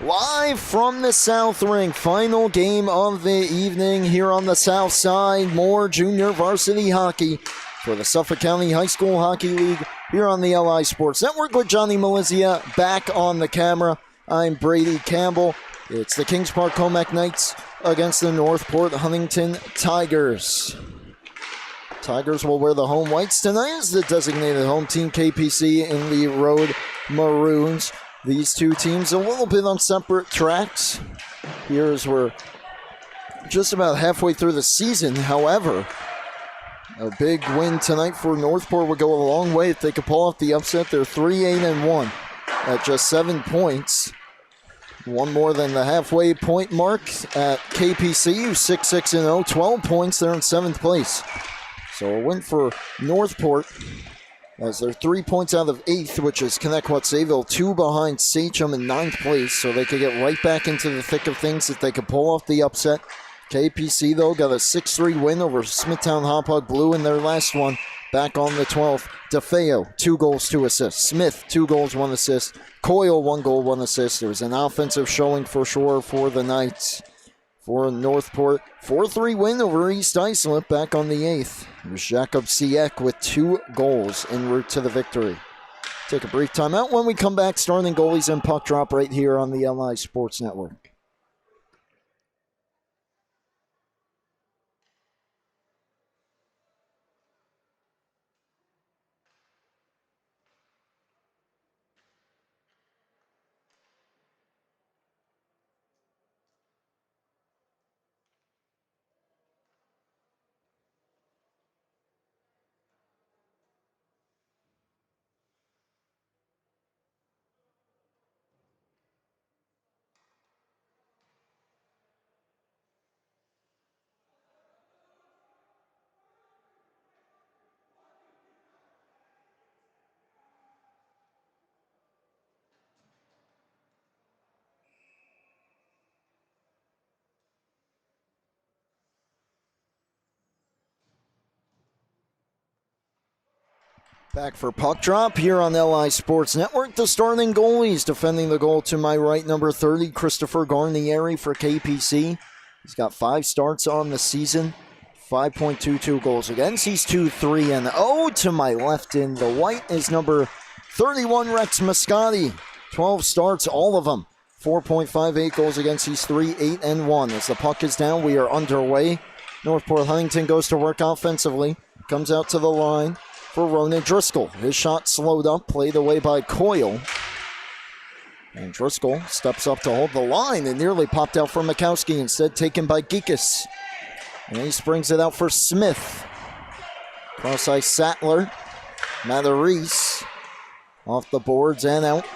Live from the South Ring, final game of the evening here on the South Side. More junior varsity hockey for the Suffolk County High School Hockey League here on the LI Sports Network with Johnny Malizia back on the camera. I'm Brady Campbell. It's the Kings Park Commack Knights against the Northport Huntington Tigers. Tigers will wear the home whites tonight as the designated home team. KPC in the road maroons. These two teams a little bit on separate tracks. Here as we're just about halfway through the season. However, a big win tonight for Northport would go a long way if they could pull off the upset. They're 3-8-1 at just 7 points. One more than the halfway point mark at KPC, 6-6-0, 12 points. They're in 7th place. So a win for Northport as they're 3 points out of 8th, which is Commack, 2 behind Sachem in 9th place. So they could get right back into the thick of things if they could pull off the upset. KPC, though, got a 6-3 win over Smithtown Hauppauge Blue in their last one back on the 12th. DeFeo, 2 goals, 2 assists. Smith, 2 goals, 1 assist. Coyle, 1 goal, 1 assist. There was an offensive showing for sure for the Knights. For Northport, 4-3 win over East Islip back on the 8th. It was Jakob Siek with 2 goals en route to the victory. Take a brief timeout. When we come back, starting goalies and puck drop right here on the LI Sports Network. Back for puck drop here on LI Sports Network. The starting goalies defending the goal to my right, number 30, Christopher Garnieri for KPC. He's got 5 starts on the season, 5.22 goals against. He's 2-3-0. To my left in the white is number 31, Rex Mascotti. 12 starts, all of them. 4.58 goals against. He's 3-8-1. As the puck is down, we are underway. Northport Huntington goes to work offensively. Comes out to the line for Ronan Driscoll. His shot slowed up, played away by Coyle. And Driscoll steps up to hold the line and nearly popped out for Mikowski, instead taken by Geekus. And he springs it out for Smith. Cross ice Sattler. Matheris off the boards and out.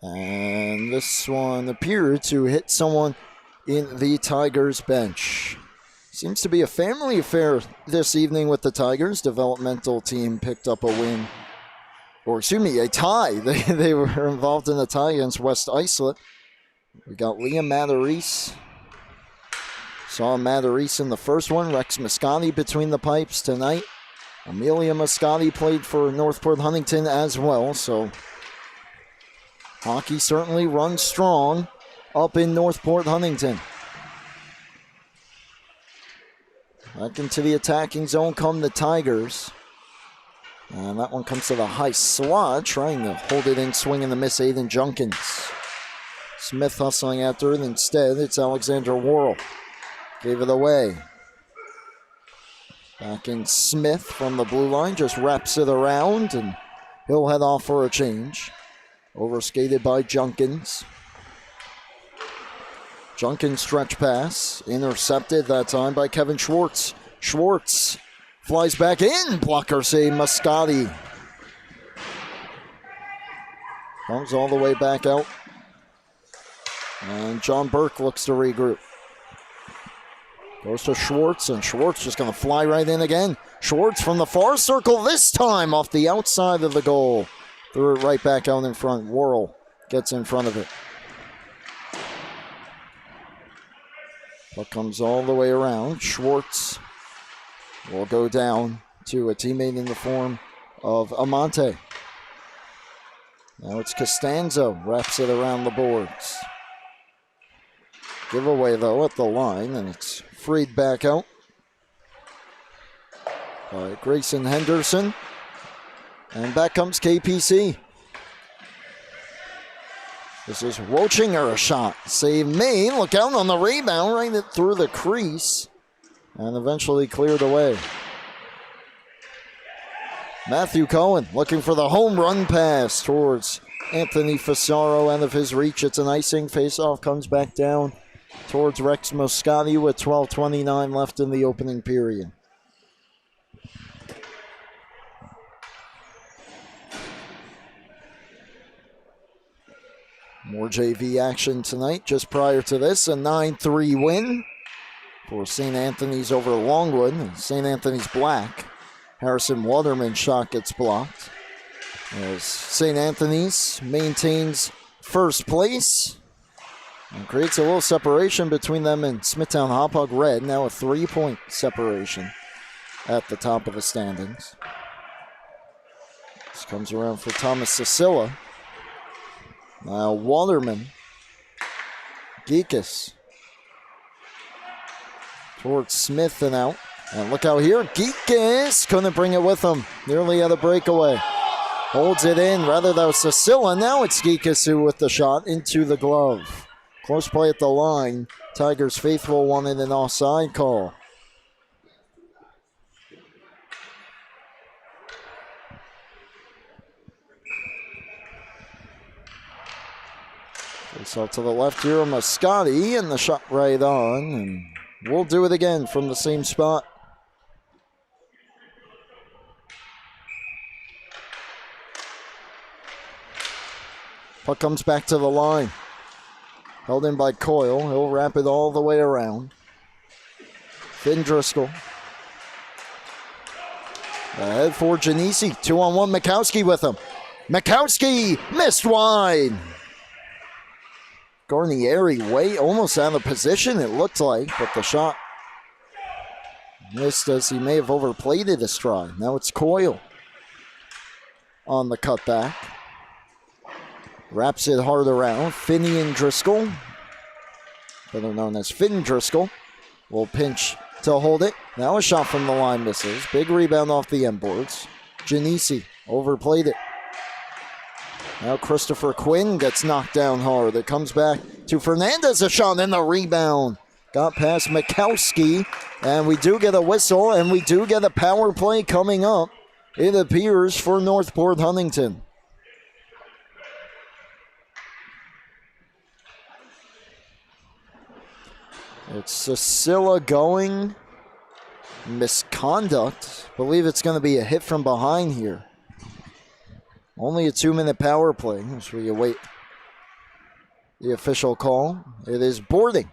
And this one appeared to hit someone in the Tigers bench. Seems to be a family affair this evening with the Tigers. Developmental team picked up a win. Or excuse me, a tie. They were involved in a tie against West Islip. We got Liam Matheris. Saw Matheris in the first one. Rex Mascotti between the pipes tonight. Amelia Mascotti played for Northport Huntington as well. So hockey certainly runs strong up in Northport Huntington. Back into the attacking zone come the Tigers. And that one comes to the high slot, trying to hold it in, swing and a miss, Aiden Junkins. Smith hustling after it. Instead, it's Alexander Worrell. Gave it away. Back in Smith from the blue line, just wraps it around, and he'll head off for a change. Overskated by Junkins. Junkins stretch pass, intercepted that time by Kevin Schwartz. Schwartz flies back in, blocker save Mascotti. Comes all the way back out. And John Burke looks to regroup. Goes to Schwartz, and Schwartz just going to fly right in again. Schwartz from the far circle, this time off the outside of the goal. Threw it right back out in front. Worrell gets in front of it. Puck comes all the way around. Schwartz will go down to a teammate in the form of Amante. Now it's Costanzo, wraps it around the boards. Giveaway though at the line, and it's freed back out by Grayson Henderson. And back comes KPC. This is Wochinger, a shot. Save made. Look out on the rebound, right it through the crease. And eventually cleared away. Matthew Cohen looking for the home run pass towards Anthony Fasaro, end of his reach. It's an icing. Faceoff comes back down towards Rex Moscati with 12:29 left in the opening period. More JV action tonight. Just prior to this, a 9-3 win for St. Anthony's over Longwood. St. Anthony's black. Harrison Waterman's shot gets blocked as St. Anthony's maintains first place and creates a little separation between them and Smithtown Hauppauge Red. Now a 3-point separation at the top of the standings. This comes around for Thomas Cicilla. Now Waterman, Geekus towards Smith and out. And look out here, Geekus couldn't bring it with him. Nearly had a breakaway. Holds it in, rather that was Cicilla. Now it's Geekus who with the shot into the glove. Close play at the line. Tigers faithful wanted an offside call. Face out to the left here of Moscati, and the shot right on. And we'll do it again from the same spot. Puck comes back to the line. Held in by Coyle. He'll wrap it all the way around. Finn Driscoll. Ahead for Janisi. 2-on-1. Mikowski with him. Mikowski missed wide. Garnieri way almost out of position, it looked like, but the shot missed as he may have overplayed it a stride. Now it's Coyle on the cutback. Wraps it hard around. Finian Driscoll, better known as Finn Driscoll, will pinch to hold it. Now a shot from the line misses. Big rebound off the end boards. Janisi overplayed it. Now Christopher Quinn gets knocked down hard. It comes back to Fernandez, a shot and the rebound. Got past Mikowski, and we do get a whistle, and we do get a power play coming up, it appears, for Northport Huntington. It's Cicilla going. Misconduct. I believe it's going to be a hit from behind here. Only a 2-minute power play as we await the official call. It is boarding.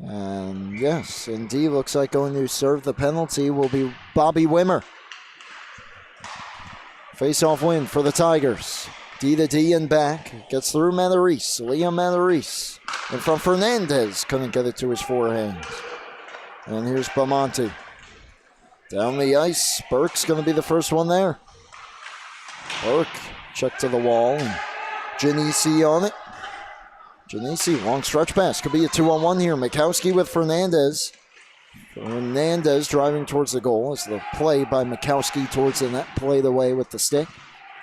And yes, indeed, looks like going to serve the penalty will be Bobby Wimmer. Face-off win for the Tigers. D to D and back. Gets through Matarese. Liam Matarese. And from Fernandez. Couldn't get it to his forehand. And here's Bamonte. Down the ice. Burke's going to be the first one there. Burke check to the wall. And Janisi on it. Janisi, long stretch pass. Could be a 2-on-1 here. Mikowski with Fernandez. Fernandez driving towards the goal. It's the play by Mikowski towards the net. Played away with the stick.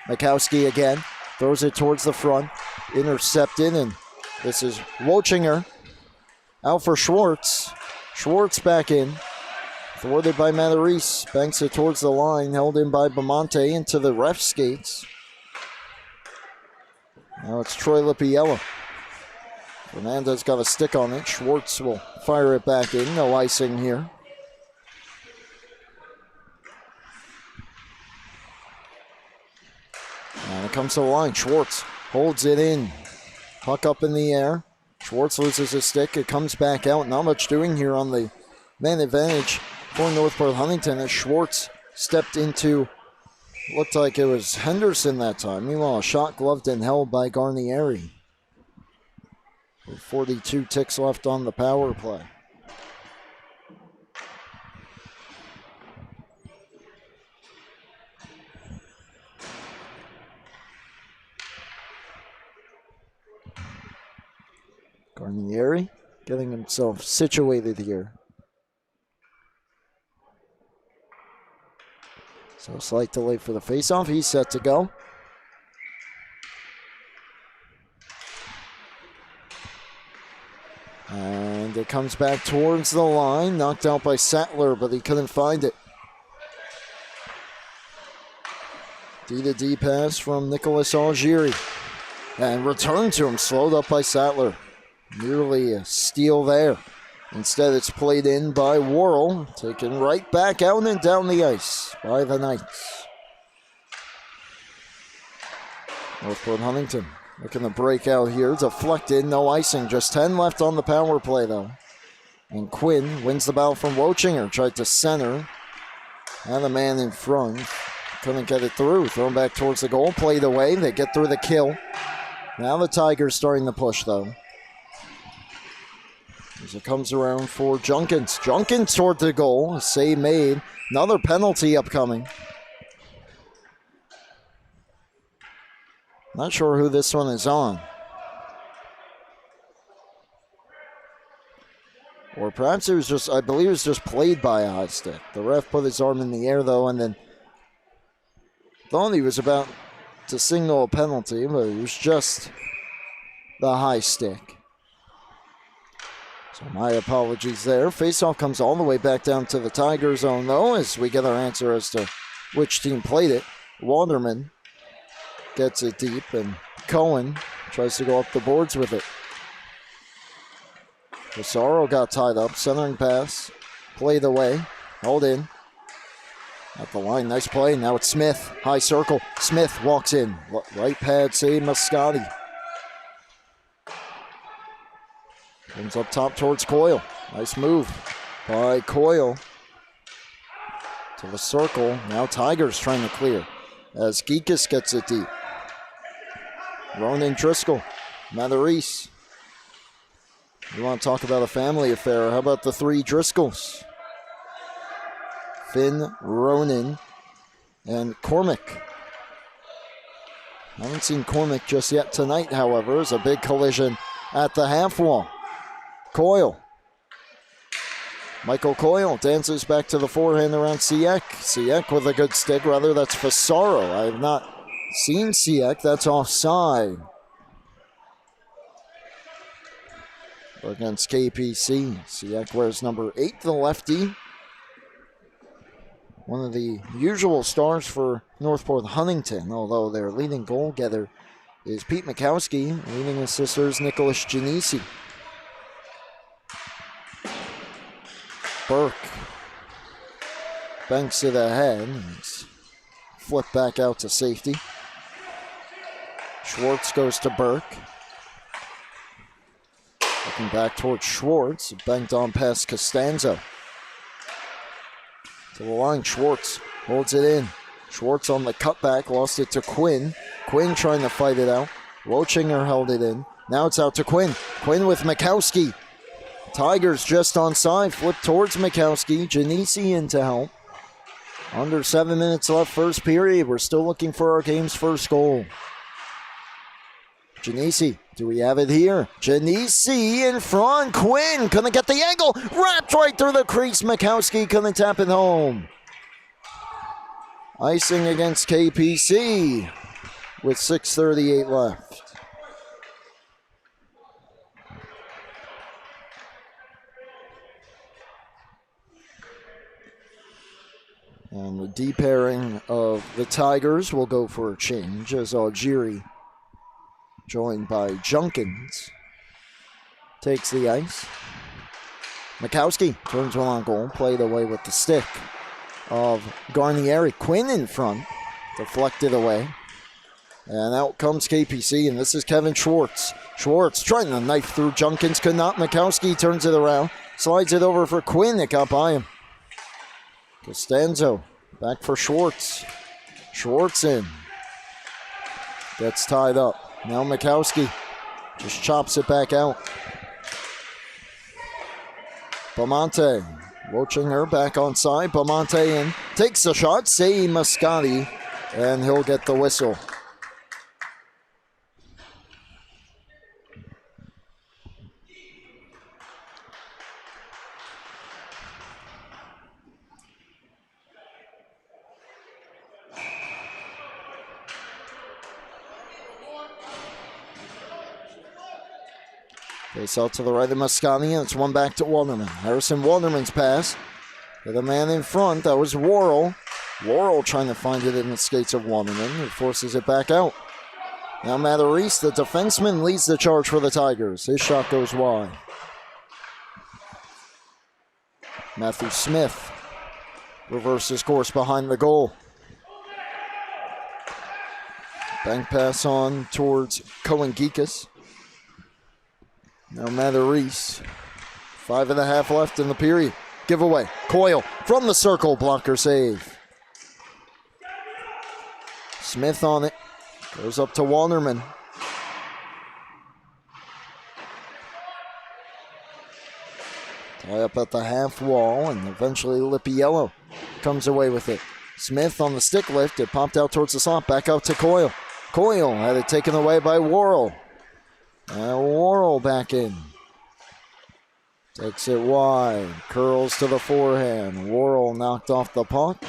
Mikowski again. Throws it towards the front. Intercepted. And this is Wochinger. Out for Schwartz. Schwartz back in. Thwarted by Matarese. Banks it towards the line. Held in by Bamonte into the ref skates. Now it's Troy Lipiella. Fernandez got a stick on it. Schwartz will fire it back in. No icing here. And it comes to the line. Schwartz holds it in. Puck up in the air. Schwartz loses his stick. It comes back out. Not much doing here on the man advantage for Northport Huntington as Schwartz stepped into, looked like it was Henderson that time. Meanwhile, a shot gloved and held by Garnieri. With 42 ticks left on the power play. Garnieri getting himself situated here. So slight delay for the faceoff. He's set to go. And it comes back towards the line. Knocked out by Sattler, but he couldn't find it. D-to-D pass from Nicholas Algieri. And return to him, slowed up by Sattler. Nearly a steal there. Instead, it's played in by Worrell, taken right back out and down the ice by the Knights. Northport Huntington looking to break out here. Deflected, no icing. Just 10 left on the power play, though. And Quinn wins the battle from Wochinger. Tried to center. And the man in front couldn't get it through. Thrown back towards the goal. Played away. They get through the kill. Now the Tigers starting to push, though. As it comes around for Junkins. Junkins toward the goal. A save made. Another penalty upcoming. Not sure who this one is on. Or perhaps it was just, I believe it was just played by a high stick. The ref put his arm in the air, though, and then thought he was about to signal a penalty, but it was just the high stick. So my apologies there. Faceoff comes all the way back down to the Tiger zone, though, as we get our answer as to which team played it. Waterman gets it deep, and Cohen tries to go up the boards with it. Pissarro got tied up, centering pass, played away, held in. At the line, nice play. Now it's Smith, high circle. Smith walks in, right pad, save Moscati. Comes up top towards Coyle. Nice move by Coyle. To the circle. Now Tigers trying to clear as Geekus gets it deep. Ronan Driscoll. Matherise. You want to talk about a family affair? How about the three Driscolls? Finn, Ronan, and Cormack. Haven't seen Cormack just yet tonight, however. There's a big collision at the half wall. Coyle. Michael Coyle dances back to the forehand around Siek. Siek with a good stick. Rather, that's Fasaro. I have not seen Siek. That's offside. Against KPC. Siek wears number 8, the lefty. One of the usual stars for Northport Huntington, although their leading goal getter is Pete Mikowski. Leading assisters Nicholas Genesi. Burke banks it ahead. Flip back out to safety. Schwartz goes to Burke. Looking back towards Schwartz. Banked on past Costanzo. To the line, Schwartz holds it in. Schwartz on the cutback, lost it to Quinn. Quinn trying to fight it out. Wochinger held it in. Now it's out to Quinn. Quinn with Mikowski. Tigers just onside, flip towards Mikowski. Genesi in to help. Under 7 minutes left, first period. We're still looking for our game's first goal. Genesi, do we have it here? Genesi in front. Quinn couldn't get the angle. Wrapped right through the crease. Mikowski couldn't tap it home. Icing against KPC with 6:38 left. And the D-pairing of the Tigers will go for a change as Algieri, joined by Junkins, takes the ice. Mikowski turns one on goal, played away with the stick of Garnieri. Quinn in front, deflected away. And out comes KPC, and this is Kevin Schwartz. Schwartz trying to knife through Junkins, could not. Mikowski turns it around, slides it over for Quinn. It got by him. Costanzo back for Schwartz. Schwartz in. Gets tied up. Now Mikowski just chops it back out. Bamonte. Wochinger back on side. Bamonte in. Takes the shot. Save Moscati. And he'll get the whistle. Face out to the right of Mosconi, and it's one back to Walderman. Harrison Walderman's pass to the man in front. That was Worrell. Worrell trying to find it in the skates of Walderman, who forces it back out. Now Matarese, the defenseman, leads the charge for the Tigers. His shot goes wide. Matthew Smith reverses course behind the goal. Bank pass on towards Cohen Geekus. Now Matarese. 5.5 left in the period. Giveaway. Coyle from the circle. Blocker save. Smith on it. Goes up to Walderman. Tie up at the half wall, and eventually Lippiello comes away with it. Smith on the stick lift. It popped out towards the slot. Back out to Coyle. Coyle had it taken away by Worrell. And Worrell back in. Takes it wide. Curls to the forehand. Worrell knocked off the puck.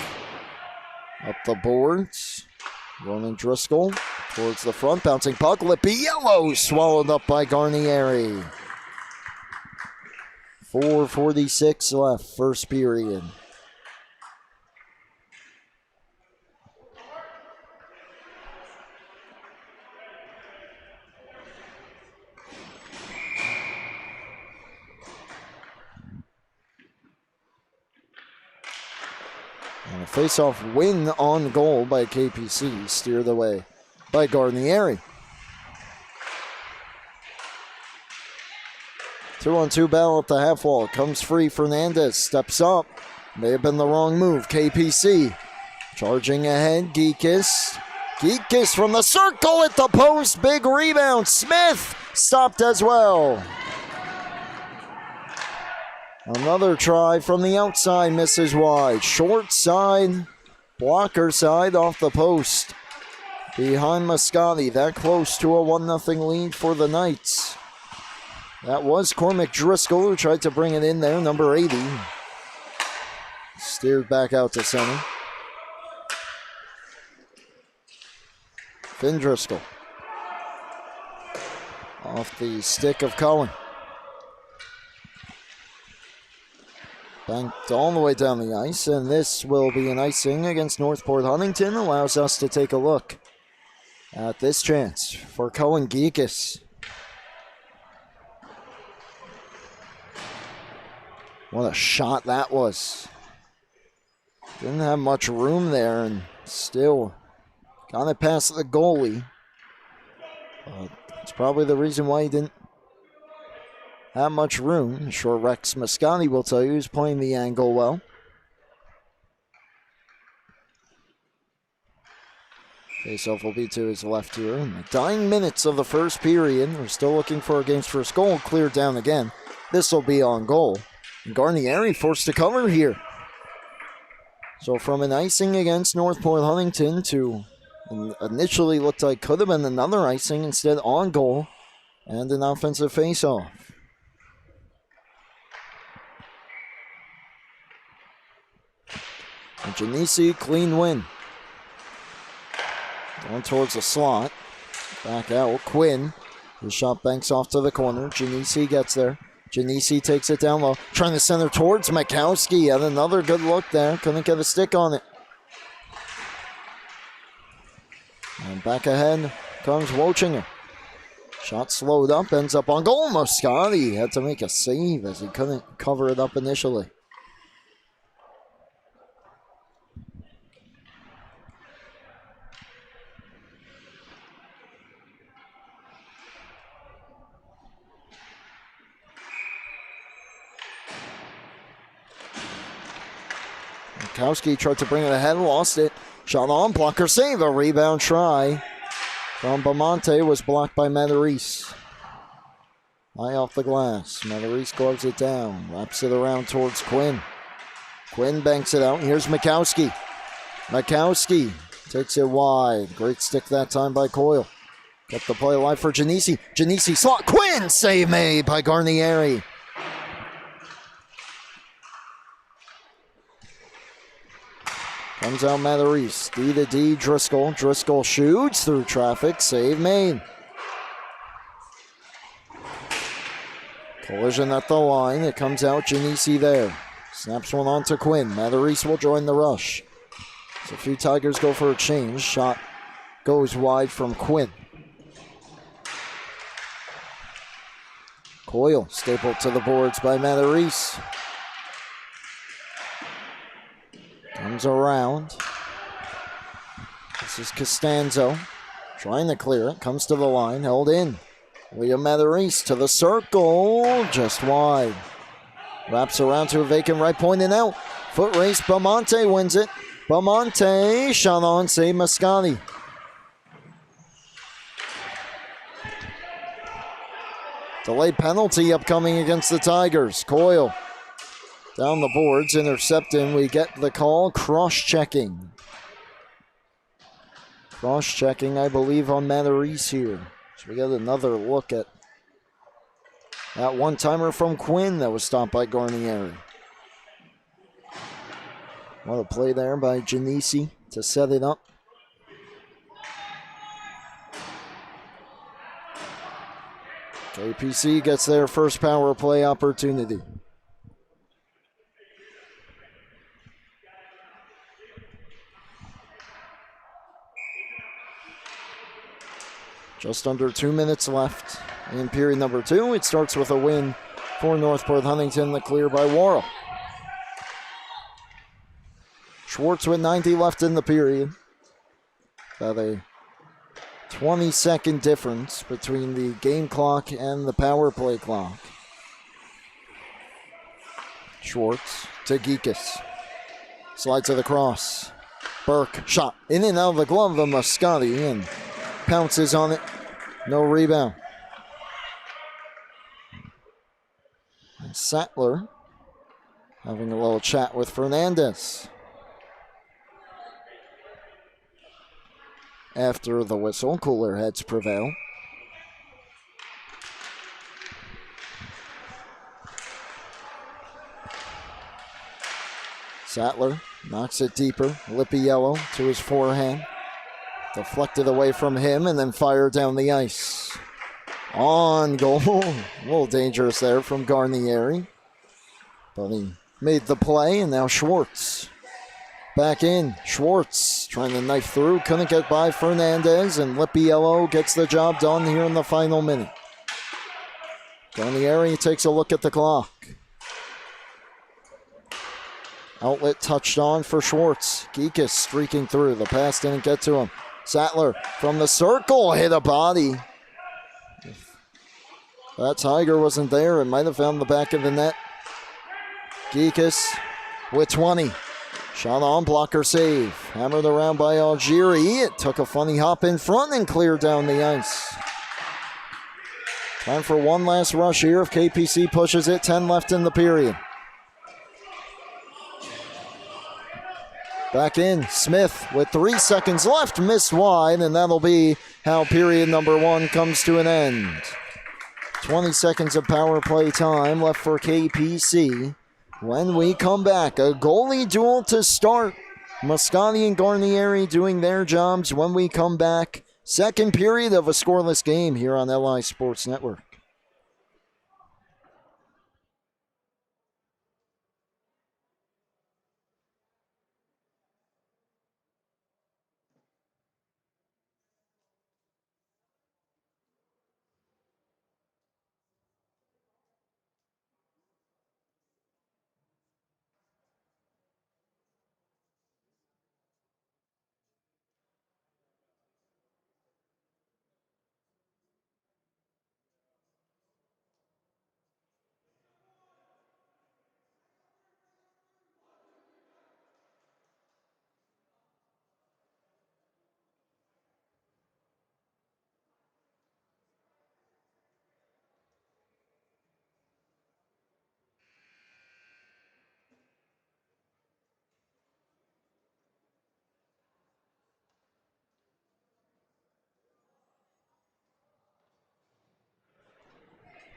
Up the boards. Ronan Driscoll towards the front. Bouncing puck. Lippiello swallowed up by Garnieri. 4:46 left, first period. And a face-off win on goal by KPC, steered away by Garnieri. 2-on-2 battle at the half wall. Comes free. Fernandez steps up. May have been the wrong move. KPC charging ahead. Geekus. Geekus from the circle at the post. Big rebound. Smith stopped as well. Another try from the outside. Misses wide. Short side. Blocker side off the post. Behind Mosconi. That close to a 1-0 lead for the Knights. That was Cormac Driscoll who tried to bring it in there, number 80. Steered back out to center. Finn Driscoll. Off the stick of Cohen. Banked all the way down the ice, and this will be an icing against Northport Huntington. Allows us to take a look at this chance for Cohen Geekus. What a shot that was. Didn't have much room there and still got it past the goalie. It's probably the reason why he didn't have much room. I'm sure Rex Mosconi will tell you he's playing the angle well. Faceoff will be to his left here. In the dying minutes of the first period, we're still looking for a game's first goal. Cleared down again. This will be on goal. Garnieri forced to cover here. So from an icing against Northport Huntington to initially looked like could have been another icing, instead on goal and an offensive faceoff. And Genesi, clean win. Going towards the slot. Back out. Quinn. His shot banks off to the corner. Genesi gets there. Genesi takes it down low, trying to center towards Makowski. Had another good look there. Couldn't get a stick on it. And back ahead comes Wochinger. Shot slowed up, ends up on goal. Mosconi had to make a save as he couldn't cover it up initially. Makowski tried to bring it ahead, lost it. Shot on, blocker save, a rebound try from Bamonte was blocked by Matarese. High off the glass. Matarese gloves it down, wraps it around towards Quinn. Quinn banks it out, and here's Makowski. Makowski takes it wide. Great stick that time by Coyle. Kept the play alive for Genesi. Genesi slot, Quinn, save made by Garnieri. Comes out Matarese. D to D, Driscoll. Driscoll shoots through traffic. Save made. Collision at the line. It comes out. Genesi there. Snaps one on to Quinn. Matarese will join the rush. So a few Tigers go for a change. Shot goes wide from Quinn. Coyle stapled to the boards by Matarese. Comes around. This is Costanzo. Trying to clear it. Comes to the line. Held in. Liam Matarese to the circle. Just wide. Wraps around to a vacant right point and out. Foot race. Belmonte wins it. Belmonte. Shot on. Save Moscati. Delayed penalty upcoming against the Tigers. Coyle down the boards. Intercepting. We get the call. Cross-checking. Cross-checking, I believe, on Matarese here. So we get another look at that one-timer from Quinn that was stopped by Garnieri. What a play there by Genesi to set it up. KPC gets their first power play opportunity. Just under 2 minutes left in period number 2. It starts with a win for Northport Huntington, the clear by Worrell. Schwartz with 90 left in the period. About a 20-second difference between the game clock and the power play clock. Schwartz to Geekus. Slide to the cross. Burke, shot in and out of the glove of Moscati, and pounces on it. No rebound. And Sattler having a little chat with Fernandez. After the whistle, cooler heads prevail. Sattler knocks it deeper. Lippy yellow to his forehand. Deflected away from him and then fired down the ice. On goal. A little dangerous there from Garnieri. But he made the play, and now Schwartz. Back in. Schwartz trying to knife through. Couldn't get by Fernandez, and Lippiello gets the job done here in the final minute. Garnieri takes a look at the clock. Outlet touched on for Schwartz. Geekus streaking through. The pass didn't get to him. Sattler from the circle hit a body. If that Tiger wasn't there, it might have found the back of the net. Geekus with 20. Shot on, blocker save. Hammered around by Algieri. It took a funny hop in front and cleared down the ice. Time for one last rush here if KPC pushes it. 10 left in the period. Back in, Smith with 3 seconds left, missed wide, and that'll be how period number 1 comes to an end. 20 seconds of power play time left for KPC. When we come back, a goalie duel to start. Moscati and Garnieri doing their jobs. When we come back, second period of a scoreless game here on LI Sports Network.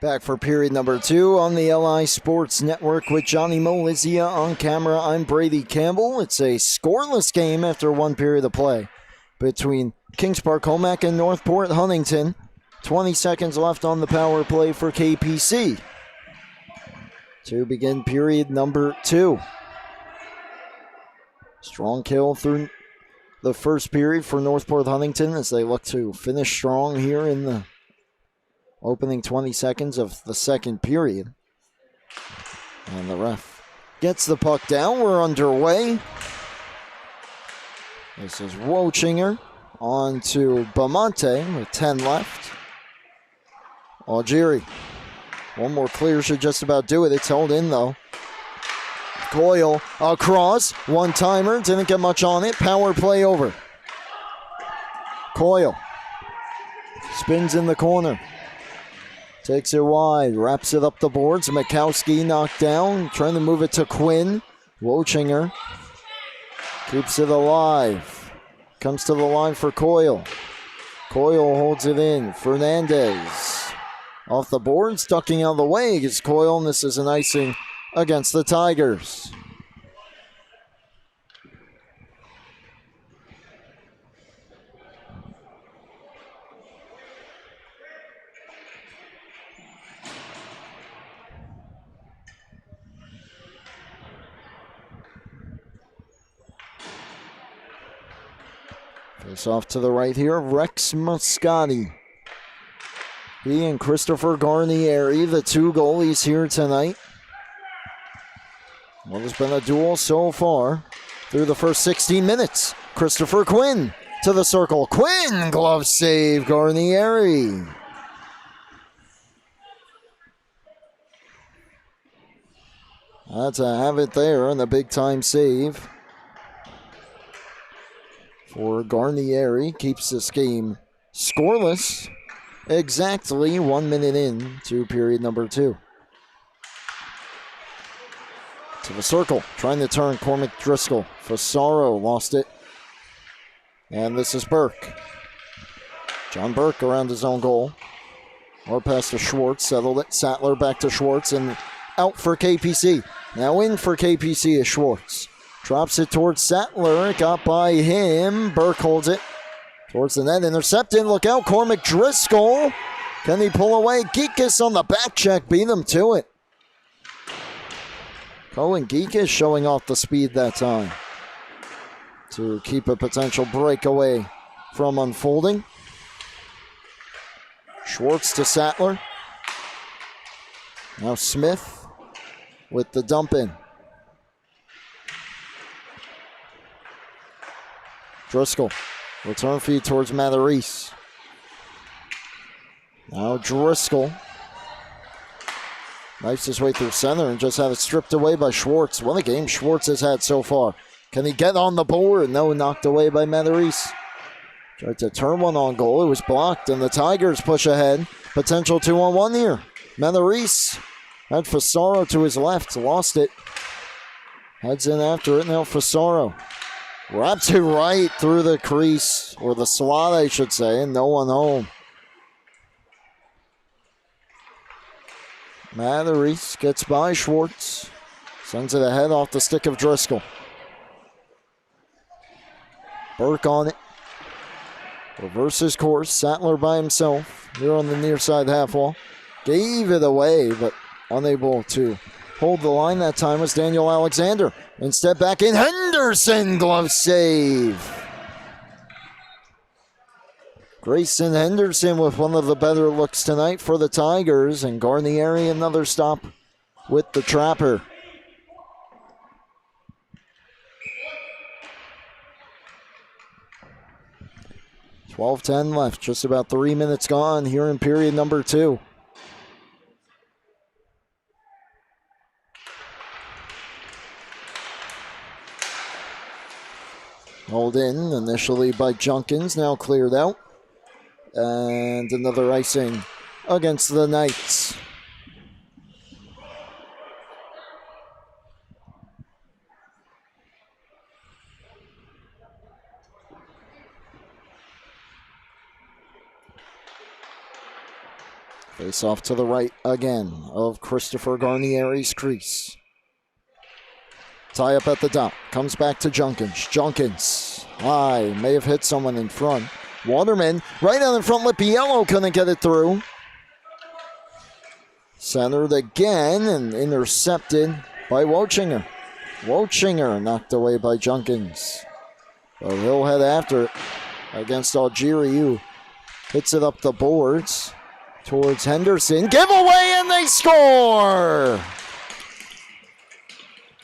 Back for period number 2 on the LI Sports Network with Johnny Molizia on camera. I'm Brady Campbell. It's a scoreless game after one period of play between Kings Park Commack and Northport Huntington. 20 seconds left on the power play for KPC. to begin period number 2. Strong kill through the first period for Northport Huntington as they look to finish strong here in the opening 20 seconds of the second period. And the ref gets the puck down. We're underway. This is Wochinger on to Bamonte with 10 left. Algieri. One more clear should just about do it. It's held in though. Coyle across. One-timer. Didn't get much on it. Power play over. Coyle spins in the corner. Takes it wide. Wraps it up the boards. Mikowski knocked down. Trying to move it to Quinn. Wochinger keeps it alive. Comes to the line for Coyle. Coyle holds it in. Fernandez off the boards. Ducking out of the way against Coyle. And this is an icing against the Tigers. Face off to the right here, Rex Moscati. He and Christopher Garnieri, the two goalies here tonight. Well, there's been a duel so far through the first 16 minutes. Christopher Quinn to the circle. Quinn, glove save, Garnieri. That's a have it there, and a big time save for Garnieri. Keeps this game scoreless. Exactly 1 minute in to period number 2. To the circle, trying to turn Cormac Driscoll. Fasaro lost it. And this is Burke. John Burke around his own goal. Or pass to Schwartz, settled it. Sattler back to Schwartz and out for KPC. Now in for KPC is Schwartz. Drops it towards Sattler. Got by him. Burke holds it towards the net. Intercepted. Look out. Cormac Driscoll. Can he pull away? Geekus on the back check. Beat him to it. Cohen Geekus showing off the speed that time to keep a potential breakaway from unfolding. Schwartz to Sattler. Now Smith with the dump in. Driscoll. Return feed towards Matarese. Now Driscoll. Knifes his way through center and just had it stripped away by Schwartz. What a game Schwartz has had so far. Can he get on the board? No, knocked away by Matarese. Tried to turn one on goal. It was blocked, and the Tigers push ahead. Potential 2-on-1 here. Matarese had Fasaro to his left. Lost it. Heads in after it. Now Fasaro. Wraps it right through the crease, or the slot, I should say, and no one home. Matarese gets by Schwartz. Sends it ahead off the stick of Driscoll. Burke on it. Reverses course. Sattler by himself. Here on the near side half wall. Gave it away, but unable to hold the line that time was Daniel Alexander. Instead back in Henderson. Glove save. Grayson Henderson with one of the better looks tonight for the Tigers. And Garnieri another stop with the Trapper. $12:10 left. Just about 3 minutes gone here in period number 2. Hold in initially by Junkins. Now cleared out. And another icing against the Knights. Face off to the right again of Christopher Garnieri's crease. Tie up at the dot. Comes back to Junkins. Junkins. High. May have hit someone in front. Waterman right out in front. Lipiello couldn't get it through. Centered again and intercepted by Wochinger. Wochinger knocked away by Junkins. But he'll head after it against Algieri, who hits it up the boards towards Henderson. Giveaway, and they score!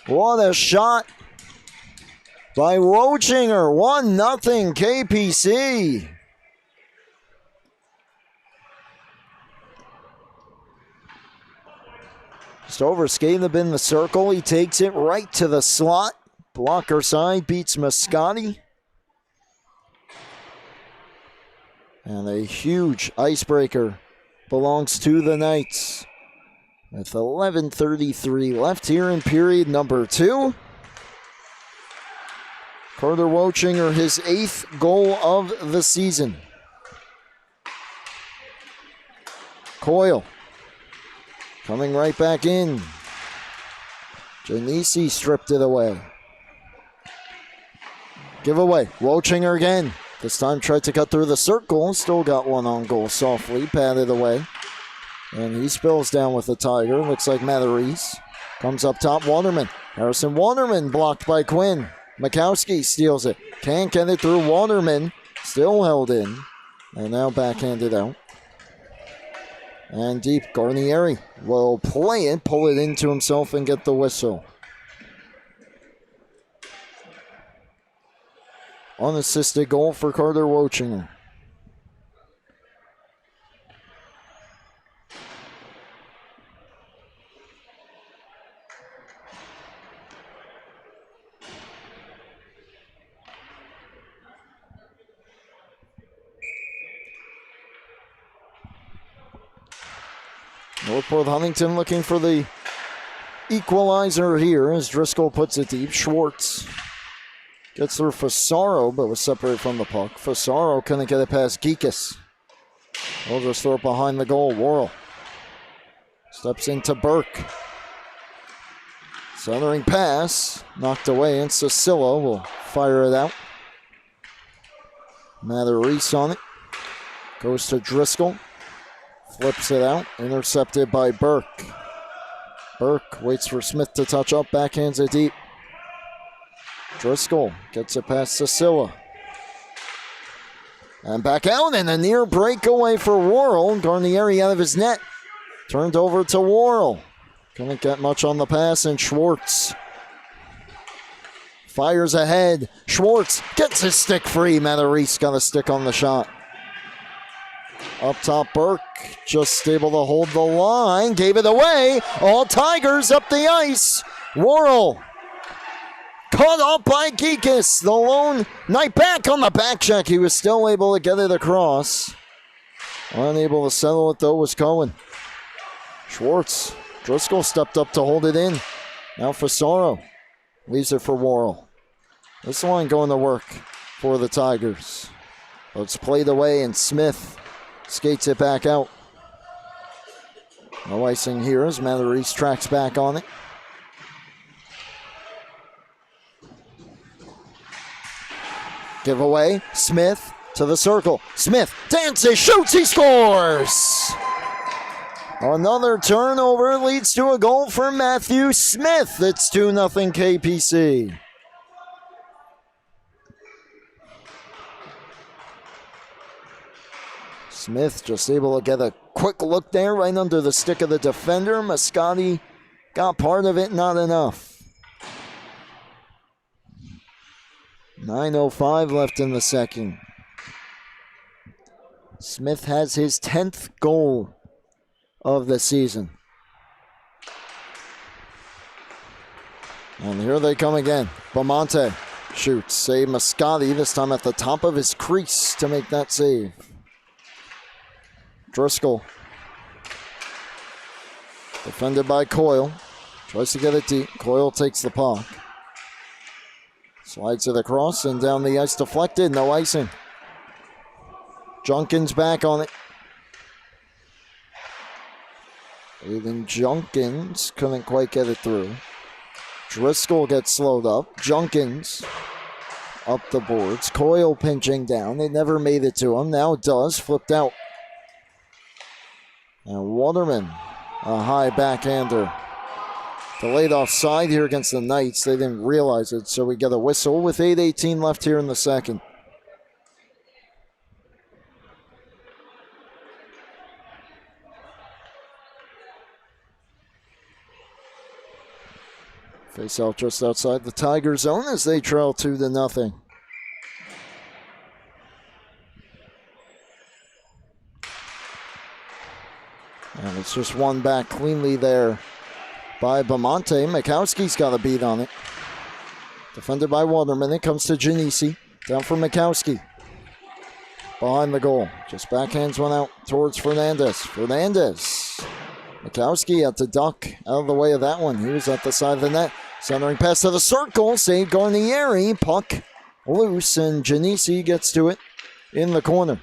What a shot by Wochinger. 1-0 KPC. Just overskating the bin, the circle. He takes it right to the slot. Blocker side beats Moscati. And a huge icebreaker belongs to the Knights. With 11:33 left here in period number 2. Carter Wochinger, his 8th goal of the season. Coyle coming right back in. Janisi stripped it away. Giveaway. Wochinger again. This time tried to cut through the circle. Still got one on goal. Softly patted away. And he spills down with the Tiger. Looks like Matherise. Comes up top. Waterman. Harrison Waterman blocked by Quinn. Makowski steals it. Can't get it through. Waterman still held in. And now backhanded out. And deep. Garnieri will play it. Pull it into himself and get the whistle. Unassisted goal for Carter Wochinger. Northport Huntington looking for the equalizer here as Driscoll puts it deep. Schwartz gets through Fasaro, but was separated from the puck. Fasaro couldn't get it past Geekus. We'll just throw it behind the goal. Worrell steps into Burke. Centering pass, knocked away, and Cicilla will fire it out. Matherise on it. Goes to Driscoll. Flips it out, intercepted by Burke. Burke waits for Smith to touch up, backhands it deep. Driscoll gets it past Cicilla. And back out, and a near breakaway for Worrell. Garnieri out of his net. Turned over to Worrell. Couldn't get much on the pass, and Schwartz fires ahead. Schwartz gets his stick free. Matherise got a stick on the shot. Up top, Burke just able to hold the line. Gave it away. All Tigers up the ice. Worrell caught up by Geekus. The lone Knight back on the back check. He was still able to get it across. Unable to settle it, though, was Cohen. Schwartz. Driscoll stepped up to hold it in. Now Fasaro leaves it for Worrell. This line going to work for the Tigers. It's played away, and Smith skates it back out. No icing here as Matherise tracks back on it. Giveaway. Smith to the circle. Smith dances, shoots, he scores! Another turnover leads to a goal for Matthew Smith. It's 2-0 KPC. Smith just able to get a quick look there right under the stick of the defender. Moscati got part of it, not enough. 9:05 left in the second. Smith has his 10th goal of the season. And here they come again. Beaumonte shoots. Save Moscati, this time at the top of his crease to make that save. Driscoll. Defended by Coyle. Tries to get it deep. Coyle takes the puck. Slides it across and down the ice, deflected. No icing. Junkins back on it. Even Junkins couldn't quite get it through. Driscoll gets slowed up. Junkins up the boards. Coyle pinching down. It never made it to him. Now it does. Flipped out. And Waterman A high backhander. Delayed offside here against the Knights. They didn't realize it, so we get a whistle with 8:18 left here in the second. Face out just outside the Tiger zone as they trail 2-0. And it's just won back cleanly there by Bamonte. Mikowski's got a beat on it. Defended by Waterman. It comes to Janisi. Down for Mikowski. Behind the goal. Just backhands one out towards Fernandez. Mikowski had to duck out of the way of that one. He was at the side of the net. Centering pass to the circle. Saved Garnieri. Puck loose, and Janisi gets to it in the corner.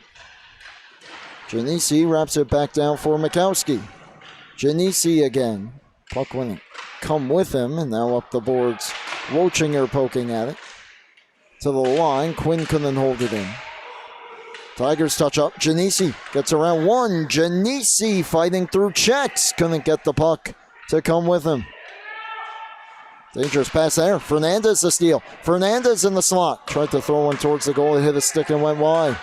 Janisi wraps it back down for Mikowski. Janisi again. Puck wouldn't come with him, and now up the boards. Wochinger poking at it. To the line. Quinn couldn't hold it in. Tigers touch up. Janisi gets around one. Janisi fighting through checks. Couldn't get the puck to come with him. Dangerous pass there. Fernandez the steal. Fernandez in the slot. Tried to throw one towards the goal. It hit a stick and went wide.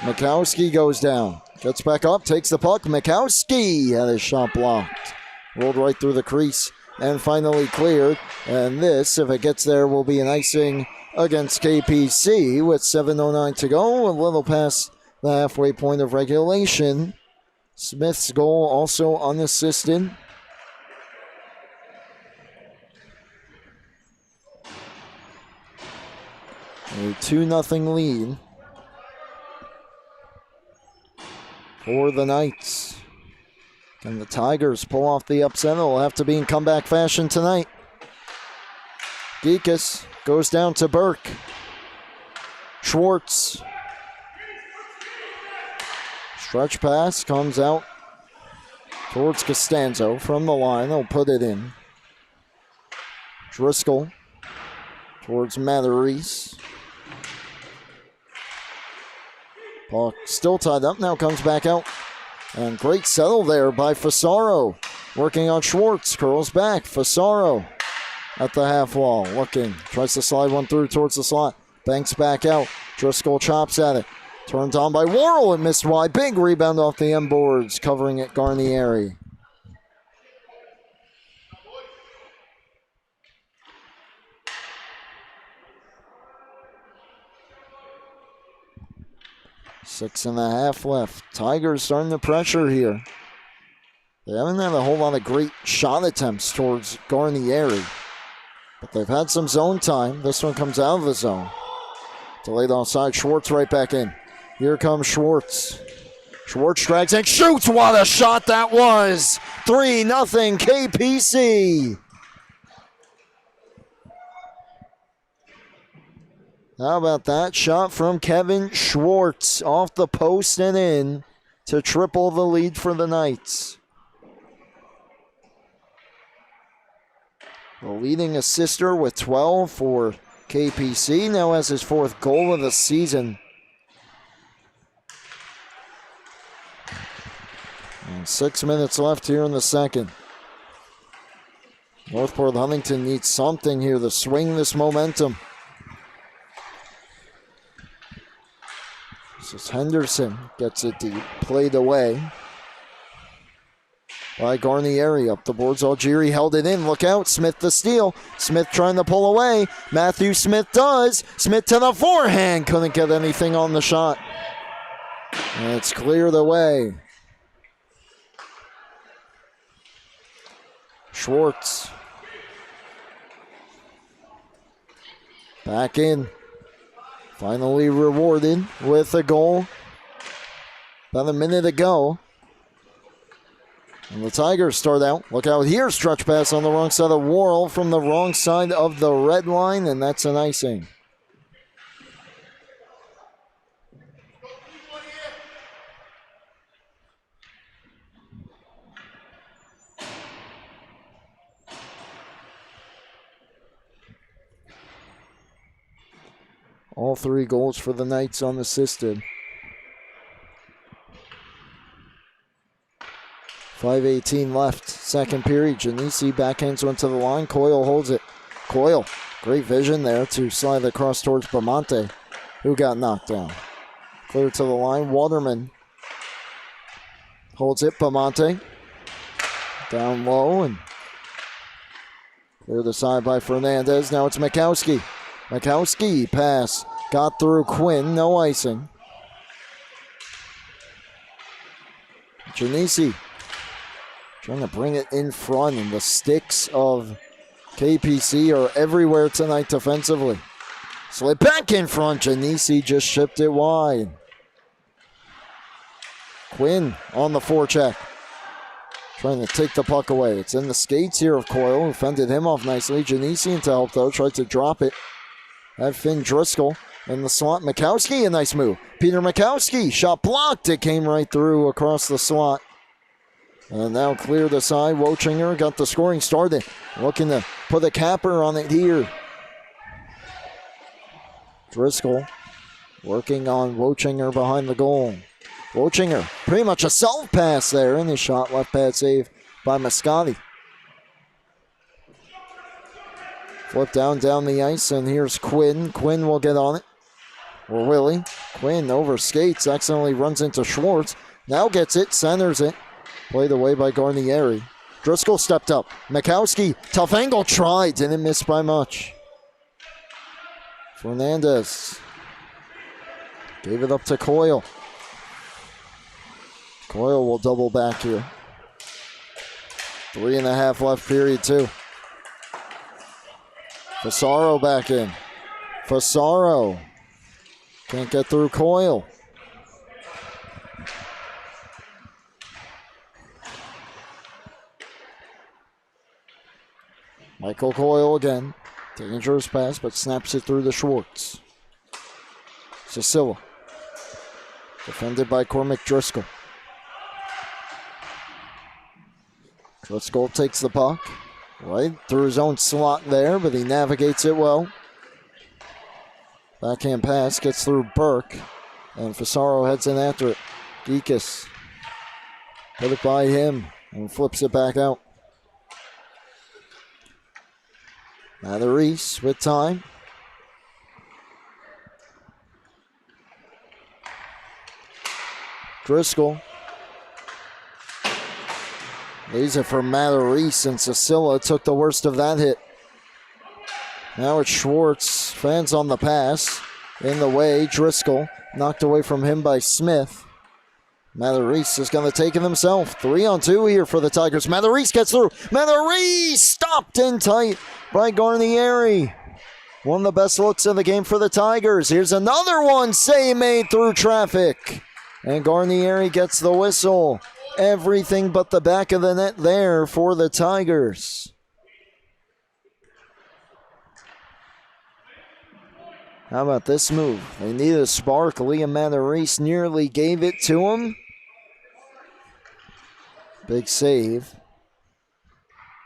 Mikowski goes down. Gets back up. Takes the puck. Mikowski had his shot blocked. Rolled right through the crease and finally cleared. And this, if it gets there, will be an icing against KPC with 7:09 to go. A little past the halfway point of regulation. Smith's goal also unassisted. A 2-0 lead for the Knights. Can the Tigers pull off the upset? It'll have to be in comeback fashion tonight. Geekus goes down to Burke. Schwartz. Stretch pass comes out towards Costanzo from the line. He'll put it in. Driscoll towards Matarese. Puck still tied up, now comes back out. And great settle there by Fasaro. Working on Schwartz, curls back. Fasaro at the half wall, looking. Tries to slide one through towards the slot. Banks back out. Driscoll chops at it. Turned on by Worrell and missed wide. Big rebound off the end boards, covering it Garnieri. Six and a half left. Tigers starting to pressure here. They haven't had a whole lot of great shot attempts towards Garnieri, but they've had some zone time. This one comes out of the zone. Delayed offside. Schwartz right back in. Here comes Schwartz. Schwartz drags and shoots. What a shot that was. 3-0 KPC. How about that shot from Kevin Schwartz off the post and in to triple the lead for the Knights. The leading assister with 12 for KPC. Now has his fourth goal of the season. And 6 minutes left here in the second. Northport Huntington needs something here to swing this momentum. This is Henderson, gets it deep, played away by Garnieri. Up the boards, Algieri held it in, look out, Smith the steal. Smith trying to pull away, Matthew Smith does. Smith to the forehand, couldn't get anything on the shot. And it's cleared away. Schwartz. Back in. Finally rewarded with a goal. About a minute ago. And the Tigers start out. Look out here. Stretch pass on the wrong side of Worrell from the wrong side of the red line. And that's an icing. All three goals for the Knights unassisted. 5:18 left, second period. Janisi backhands one to the line. Coyle holds it. Coyle, great vision there to slide across towards Bamonte, who got knocked down. Clear to the line. Waterman holds it. Bamonte down low and clear the side by Fernandez. Now it's Mikowski. Mikowski pass. Got through Quinn. No icing. Janisi trying to bring it in front, and the sticks of KPC are everywhere tonight defensively. Slid back in front. Janisi just shipped it wide. Quinn on the forecheck. Trying to take the puck away. It's in the skates here of Coyle, who fended him off nicely. Janisi into help, though. Tried to drop it. Had Finn Driscoll in the slot. Mikowski, a nice move. Peter Mikowski, shot blocked. It came right through across the slot. And now cleared aside. Wochinger got the scoring started. Looking to put a capper on it here. Driscoll working on Wochinger behind the goal. Wochinger, pretty much a self-pass there, and his shot left pad save by Mascotti. Flip down the ice, and here's Quinn. Quinn will get on it. Or Willie. Quinn over skates, accidentally runs into Schwartz. Now gets it, centers it. Played away by Garnieri. Driscoll stepped up. Mikowski, tough angle, tried, didn't miss by much. Fernandez gave it up to Coyle. Coyle will double back here. 3.5 left period, too. Fasaro back in. Fasaro can't get through Coyle. Michael Coyle again. Dangerous pass, but snaps it through the Schwartz. Cicilla. Defended by Cormac Driscoll. Driscoll takes the puck. Right through his own slot there, but he navigates it well. Backhand pass gets through Burke, and Fasaro heads in after it. Geekus put it by him and flips it back out. Matheris with time. Driscoll leaves it for Matheris, and Cicilla took the worst of that hit. Now it's Schwartz. Fans on the pass. In the way, Driscoll knocked away from him by Smith. Matheris is going to take it himself. 3-on-2 here for the Tigers. Matheris gets through. Matheris stopped in tight by Garnieri. One of the best looks of the game for the Tigers. Here's another one. Save made through traffic. And Garnieri gets the whistle. Everything but the back of the net there for the Tigers. How about this move? They need a spark. Liam Matheris nearly gave it to him. Big save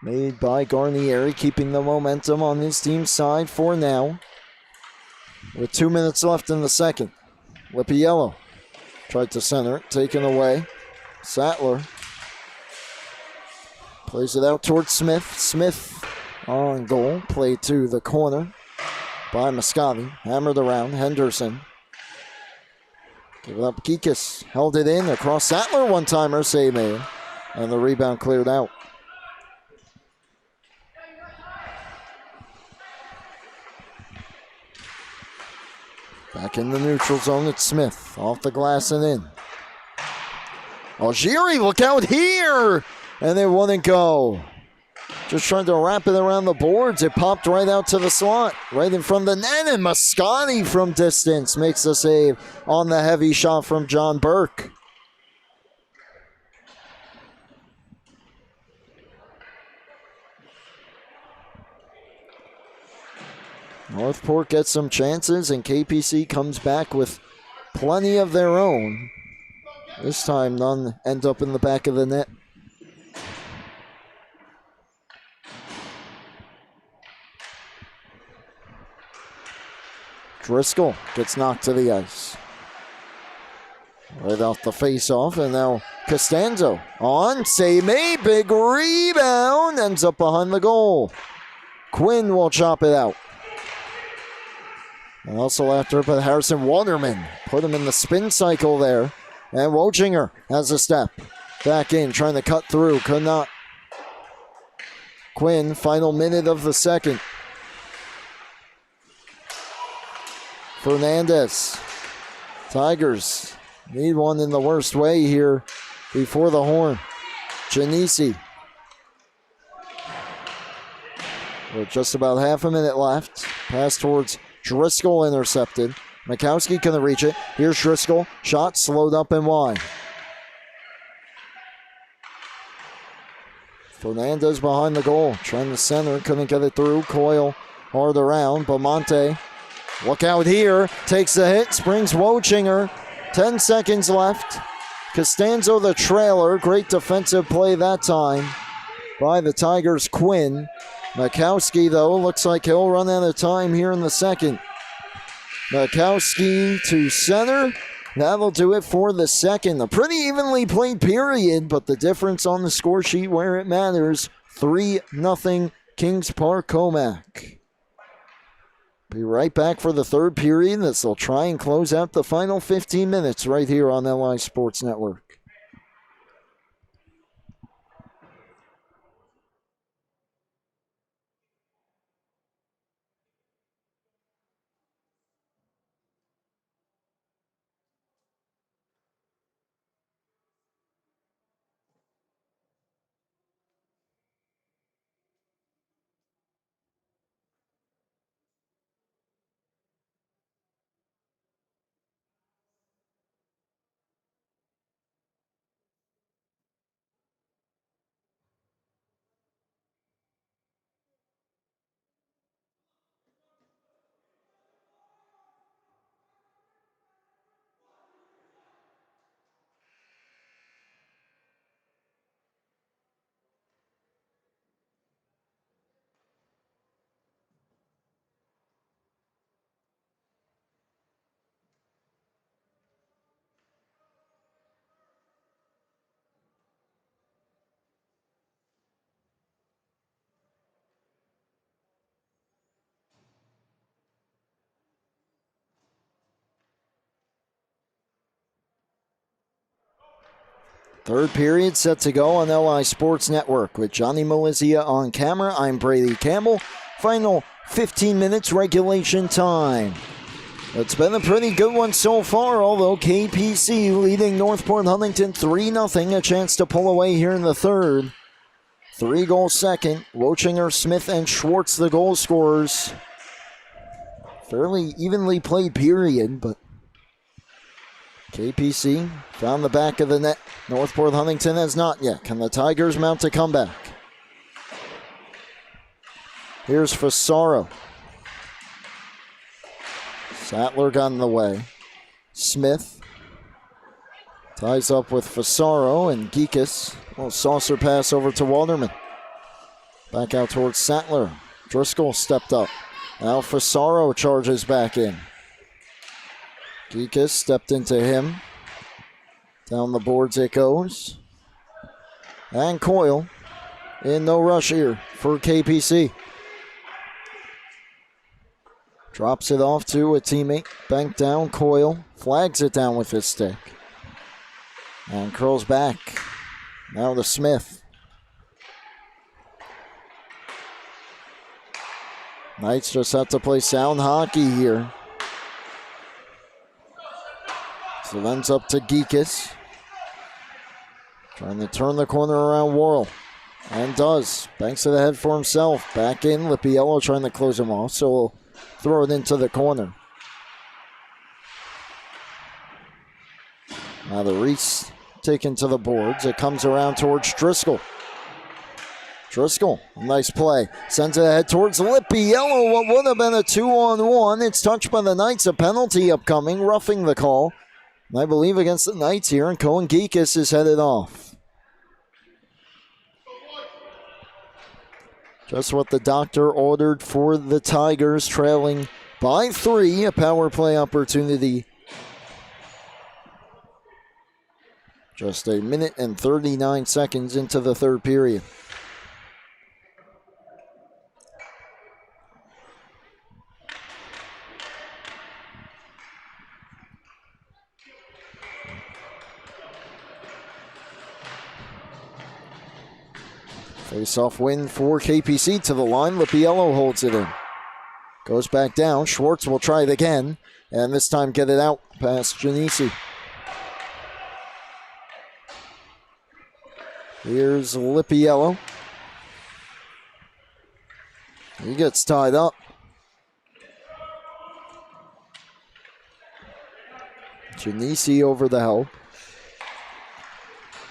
made by Garnieri, keeping the momentum on his team's side for now. With 2 minutes left in the second. Lippiello tried to center it, taken away. Sattler plays it out towards Smith. Smith on goal, play to the corner by Mascotti. Hammered around, Henderson. Give it up, Geekus. Held it in across Sattler, one-timer, save made. And the rebound cleared out. Back in the neutral zone, it's Smith. Off the glass and in. Algieri, look out here! And it wouldn't go. Just trying to wrap it around the boards. It popped right out to the slot, right in front of the net. And Mascotti from distance makes the save on the heavy shot from John Burke. Northport gets some chances, and KPC comes back with plenty of their own. This time, none end up in the back of the net. Driscoll gets knocked to the ice. Right off the face-off, and now Costanzo on, save made, big rebound, ends up behind the goal. Quinn will chop it out. And also after it, but Harrison Waterman put him in the spin cycle there. And Wochinger has a step. Back in, trying to cut through, could not. Quinn, final minute of the second. Fernandez. Tigers need one in the worst way here before the horn. Janisi. With just about half a minute left. Pass towards Driscoll, intercepted. Mikowski couldn't reach it. Here's Driscoll. Shot slowed up and wide. Fernandez behind the goal. Trying to center. Couldn't get it through. Coyle hard around. Bamonte. Look out here. Takes the hit. Springs Wochinger. 10 seconds left. Costanzo the trailer. Great defensive play that time by the Tigers' Quinn. Mikowski, though, looks like he'll run out of time here in the second. Mikowski to center. That'll do it for the second. A pretty evenly played period, but the difference on the score sheet where it matters. 3-0 Kings Park Commack. Be right back for the third period as they'll try and close out the final 15 minutes right here on LI Sports Network. Third period set to go on LI Sports Network with Johnny Melizia on camera. I'm Brady Campbell. Final 15 minutes regulation time. It's been a pretty good one so far, although KPC leading Northport Huntington 3-0. A chance to pull away here in the third. 3-goal second. Wochinger, Smith, and Schwartz the goal scorers. Fairly evenly played period, but KPC found the back of the net. Northport Huntington has not yet. Can the Tigers mount a comeback? Here's Fasaro. Sattler got in the way. Smith ties up with Fasaro and Geekus. Well, saucer pass over to Walderman. Back out towards Sattler. Driscoll stepped up. Now Fasaro charges back in. Geekus stepped into him. Down the boards it goes. And Coyle in no rush here for KPC. Drops it off to a teammate. Banked down. Coyle flags it down with his stick. And curls back. Now to Smith. Knights just have to play sound hockey here. So it ends up to Geekus. Trying to turn the corner around Worrell. And does. Banks to the head for himself. Back in. Lippiello trying to close him off. So we'll throw it into the corner. Now the Reese taken to the boards. It comes around towards Driscoll. Driscoll, nice play. Sends it ahead towards Lippiello. What would have been a 2-on-1. It's touched by the Knights. A penalty upcoming. Roughing the call. And I believe against the Knights here. And Cohen Geekus is headed off. Just what the doctor ordered for the Tigers. Trailing by 3. A power play opportunity Just a minute and 39 seconds into the third period. Face-off win for KPC to the line. Lipiello holds it in. Goes back down. Schwartz will try it again. And this time get it out past Genesi. Here's Lipiello. He gets tied up. Genesi over the help.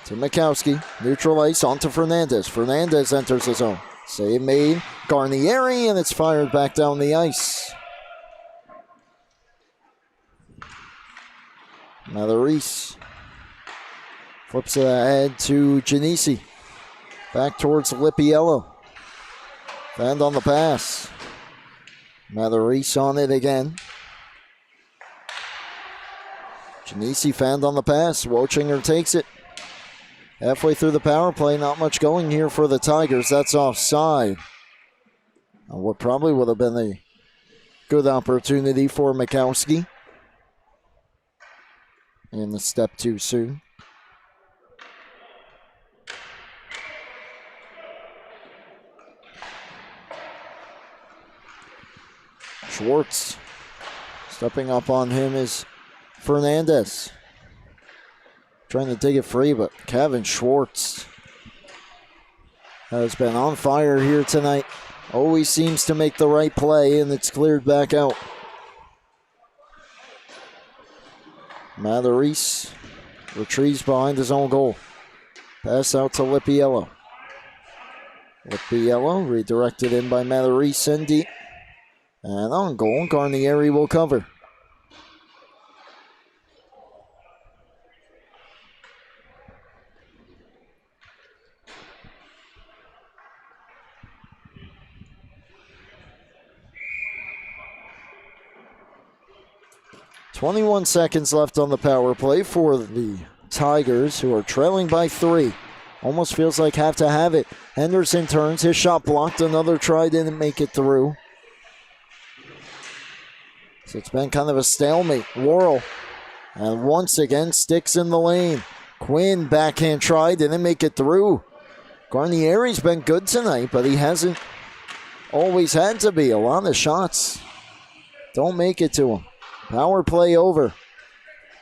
To Mikowski, neutral ice, on to Fernandez. Fernandez enters the zone. Save made, Garnieri, and it's fired back down the ice. Matheris flips it ahead to Genesi. Back towards Lipiello. Fanned on the pass. Matheris on it again. Genesi fanned on the pass. Wochinger takes it. Halfway through the power play, not much going here for the Tigers. That's offside. What probably would have been a good opportunity for Mikowski. And the step too soon. Schwartz. Stepping up on him is Fernandez. Trying to dig it free, but Kevin Schwartz has been on fire here tonight. Always seems to make the right play, and it's cleared back out. Matheris retrieves behind his own goal. Pass out to Lipiello. Lipiello redirected in by Matheris and deep. And on goal, Garnieri will cover. .21 seconds left on the power play for the Tigers, who are trailing by 3. Almost feels like have to have it. Henderson turns, his shot blocked. Another try, didn't make it through. So it's been kind of a stalemate. Worrell, and once again, sticks in the lane. Quinn, backhand try, didn't make it through. Garnieri's been good tonight, but he hasn't always had to be. A lot of shots don't make it to him. Power play over.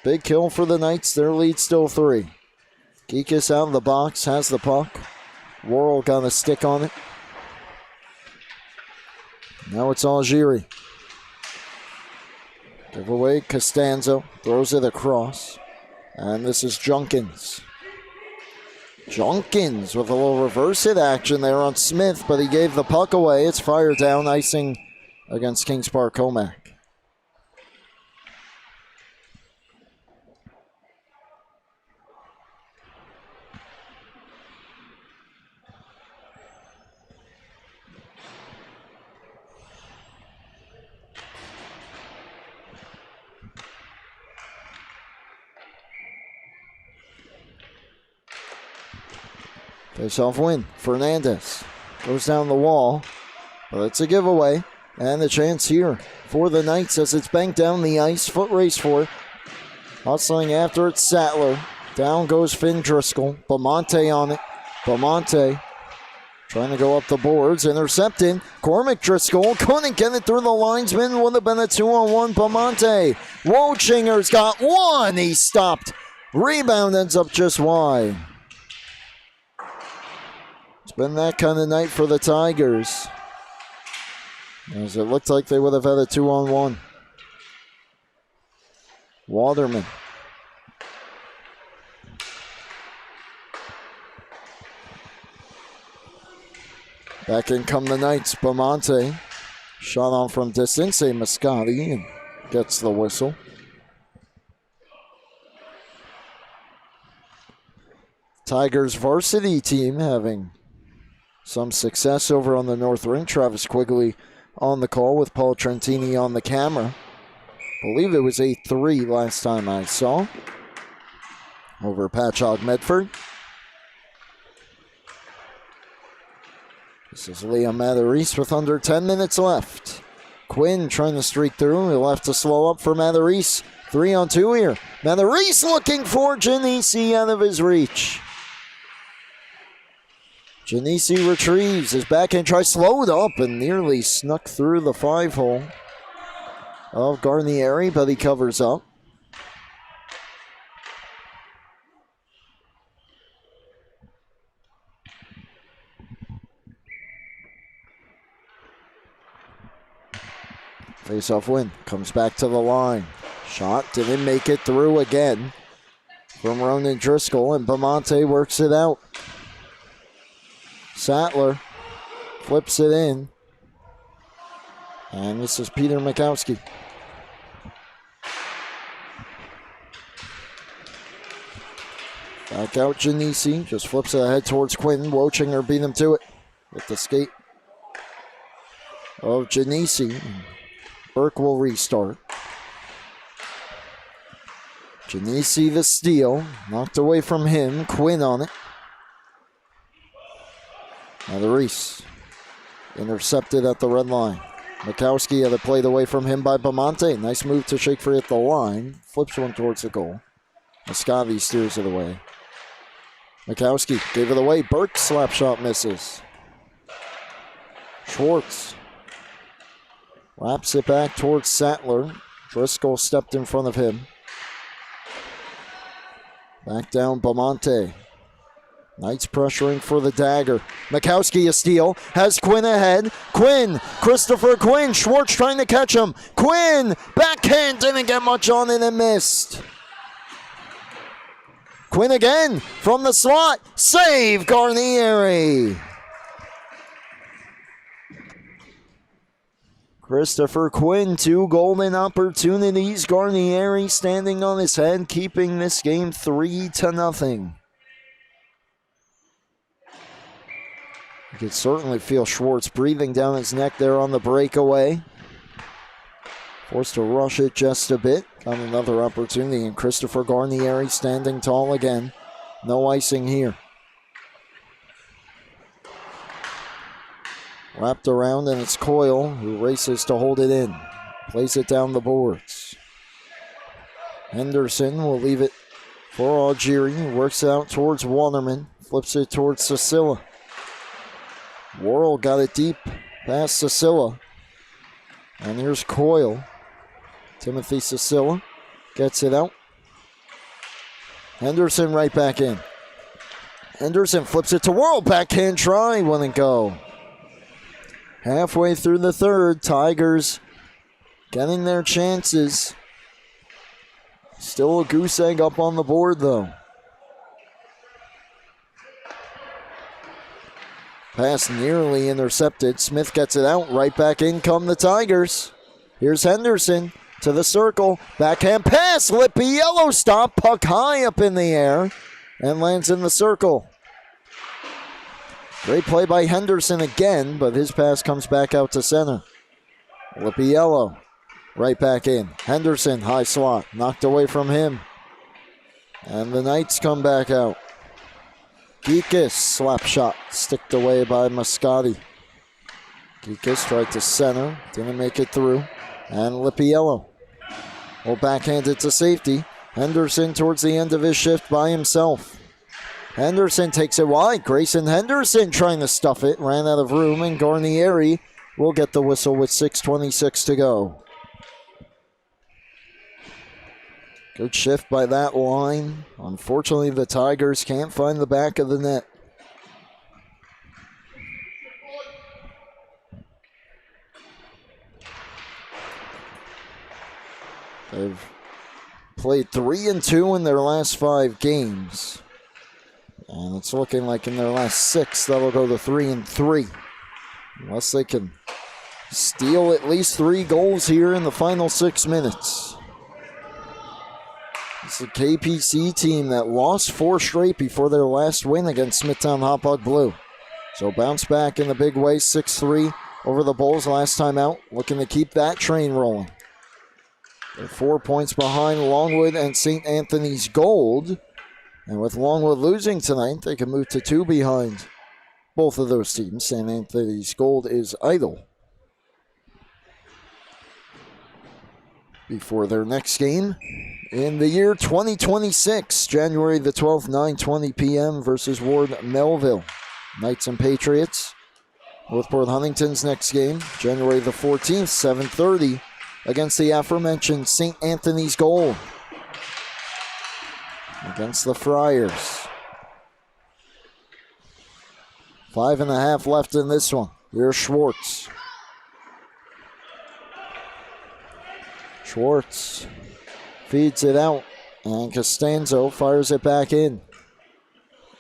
Big kill for the Knights. Their lead still 3. Geekus out of the box, has the puck. Worrell got a stick on it. Now it's Algieri. Giveaway, Costanzo throws it across. And this is Junkins. Junkins with a little reverse hit action there on Smith, but he gave the puck away. It's fired down, icing against Kings Park Commack. Face-off win. Fernandez goes down the wall, but it's a giveaway. And the chance here for the Knights as it's banked down the ice. Foot race for it. Hustling after it, Sattler. Down goes Finn Driscoll. Bamonte on it. Bamonte trying to go up the boards. Intercepted. Cormac Driscoll couldn't get it through the linesman. Would have been a 2-on-1. Bamonte. Wochinger's got one. He stopped. Rebound ends up just wide. It's been that kind of night for the Tigers, as it looked like they would have had a 2-on-1. Waterman. Back in come the Knights. Bamonte. Shot on from distance. A Mascotti and gets the whistle. Tigers varsity team having some success over on the North Ring. Travis Quigley on the call with Paul Trentini on the camera. I believe it was 8-3 last time I saw. over Patchogue Medford. This is Liam Matherise with under 10 minutes left. Quinn trying to streak through. He'll have to slow up for Matherise. 3-on-2 here. Matherise looking for Genesi out of his reach. Genesi retrieves. His backhand try slowed up and nearly snuck through the 5-hole of Garnieri, but he covers up. Face-off win. Comes back to the line. Shot didn't make it through again from Ronan Driscoll, and Bamonte works it out. Sattler flips it in. And this is Peter Mikowski. Back out Genesi. Just flips it ahead towards Quinn. Wochinger beat him to it with the skate of Genesi. Burke will restart. Genesi the steal. Knocked away from him. Quinn on it. Matherise intercepted at the red line. Mikowski had it played away from him by Bamonte. Nice move to shake free at the line. Flips one towards the goal. Muscavi steers it away. Mikowski gave it away. Burke slap shot misses. Schwartz wraps it back towards Sattler. Driscoll stepped in front of him. Back down Bamonte. Knights pressuring for the dagger. Mikowski a steal. Has Quinn ahead. Quinn. Christopher Quinn. Schwartz trying to catch him. Quinn. Backhand. Didn't get much on it and missed. Quinn again from the slot. Save Garnieri. Christopher Quinn, 2 golden opportunities. Garnieri standing on his head, keeping this game 3-0. You could certainly feel Schwartz breathing down his neck there on the breakaway. Forced to rush it just a bit. Got another opportunity, and Christopher Garnieri standing tall again. No icing here. Wrapped around, and it's Coyle who races to hold it in. Plays it down the boards. Henderson will leave it for Algieri. Works it out towards Waterman. Flips it towards Sicilla. Worrell got it deep past Sicilla. And here's Coyle. Timothy Sicilla gets it out. Henderson right back in. Henderson flips it to Worrell. Backhand try. Wouldn't go. Halfway through the third, Tigers getting their chances. Still a goose egg up on the board, though. Pass nearly intercepted. Smith gets it out. Right back in come the Tigers. Here's Henderson to the circle. Backhand pass. Lippy yellow stop. Puck high up in the air and lands in the circle. Great play by Henderson again, but his pass comes back out to center. Lippiello right back in. Henderson, high slot, knocked away from him. And the Knights come back out. Geekus, slap shot, sticked away by Muscati. Geekus tried to center, didn't make it through. And Lippiello will backhand it to safety. Henderson towards the end of his shift by himself. Henderson takes it wide. Grayson Henderson trying to stuff it. Ran out of room, and Garnieri will get the whistle with 6:26 to go. Good shift by that line. Unfortunately, the Tigers can't find the back of the net. They've played 3-2 in their last 5 games. And it's looking like in their last 6, that'll go to 3-3. Unless they can steal at least 3 goals here in the final 6 minutes. It's a KPC team that lost 4 straight before their last win against Smithtown Hauppauge Blue. So bounce back in a big way, 6-3 over the Bulls last time out. Looking to keep that train rolling. They're 4 points behind Longwood and St. Anthony's Gold. And with Longwood losing tonight, they can move to 2 behind both of those teams. St. Anthony's gold is idle before their next game in the year 2026, January the 12th, 9:20 p.m. versus Ward Melville. Knights and Patriots. Northport Huntington's next game, January the 14th, 7:30, against the aforementioned St. Anthony's Gold. Against the Friars. 5.5 left in this one. Here's Schwartz. Schwartz feeds it out, and Costanzo fires it back in.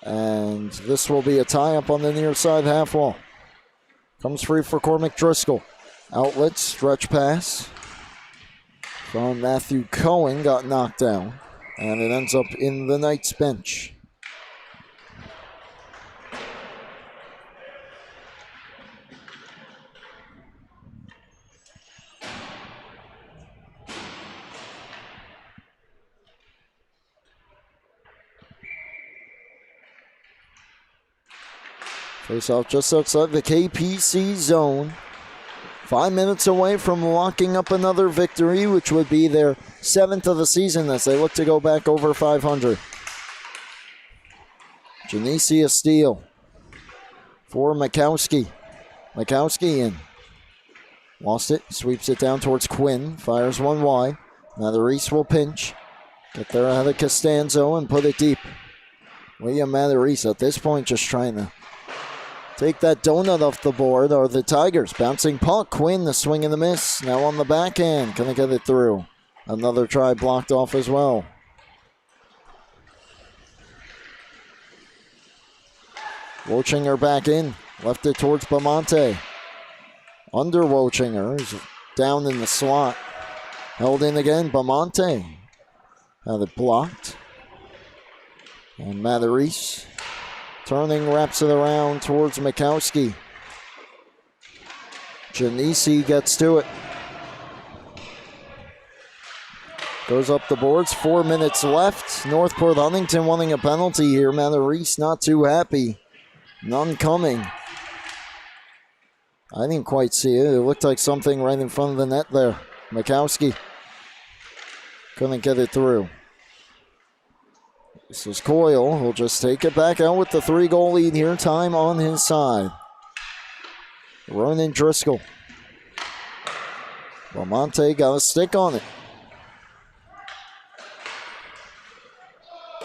And this will be a tie-up on the near side half wall. Comes free for Cormac Driscoll. Outlet, stretch pass from Matthew Cohen, got knocked down. And it ends up in the Knights bench. Face off just outside the KPC zone. 5 minutes away from locking up another victory, which would be their 7th of the season as they look to go back over 500. Janicia steal for Makowski. Makowski in. Lost it, sweeps it down towards Quinn, fires one wide. Now the Reese will pinch. Get there ahead of Costanzo and put it deep. William Matarese at this point just trying to take that donut off the board, or the Tigers. Bouncing puck, Quinn, the swing and the miss. Now on the backhand, can they get it through? Another try blocked off as well. Wochinger back in, left it towards Bamonte. Under Wochinger, he's down in the slot. Held in again, Bamonte. Had it blocked. And Matarese turning, wraps it around towards Makowski. Janisi gets to it. Goes up the boards, 4 minutes left. Northport Huntington wanting a penalty here. Matarese not too happy. None coming. I didn't quite see it. It looked like something right in front of the net there. Makowski couldn't get it through. This is Coyle. He'll just take it back out with the 3-goal lead here. Time on his side. Ronan Driscoll. Lamonte got a stick on it.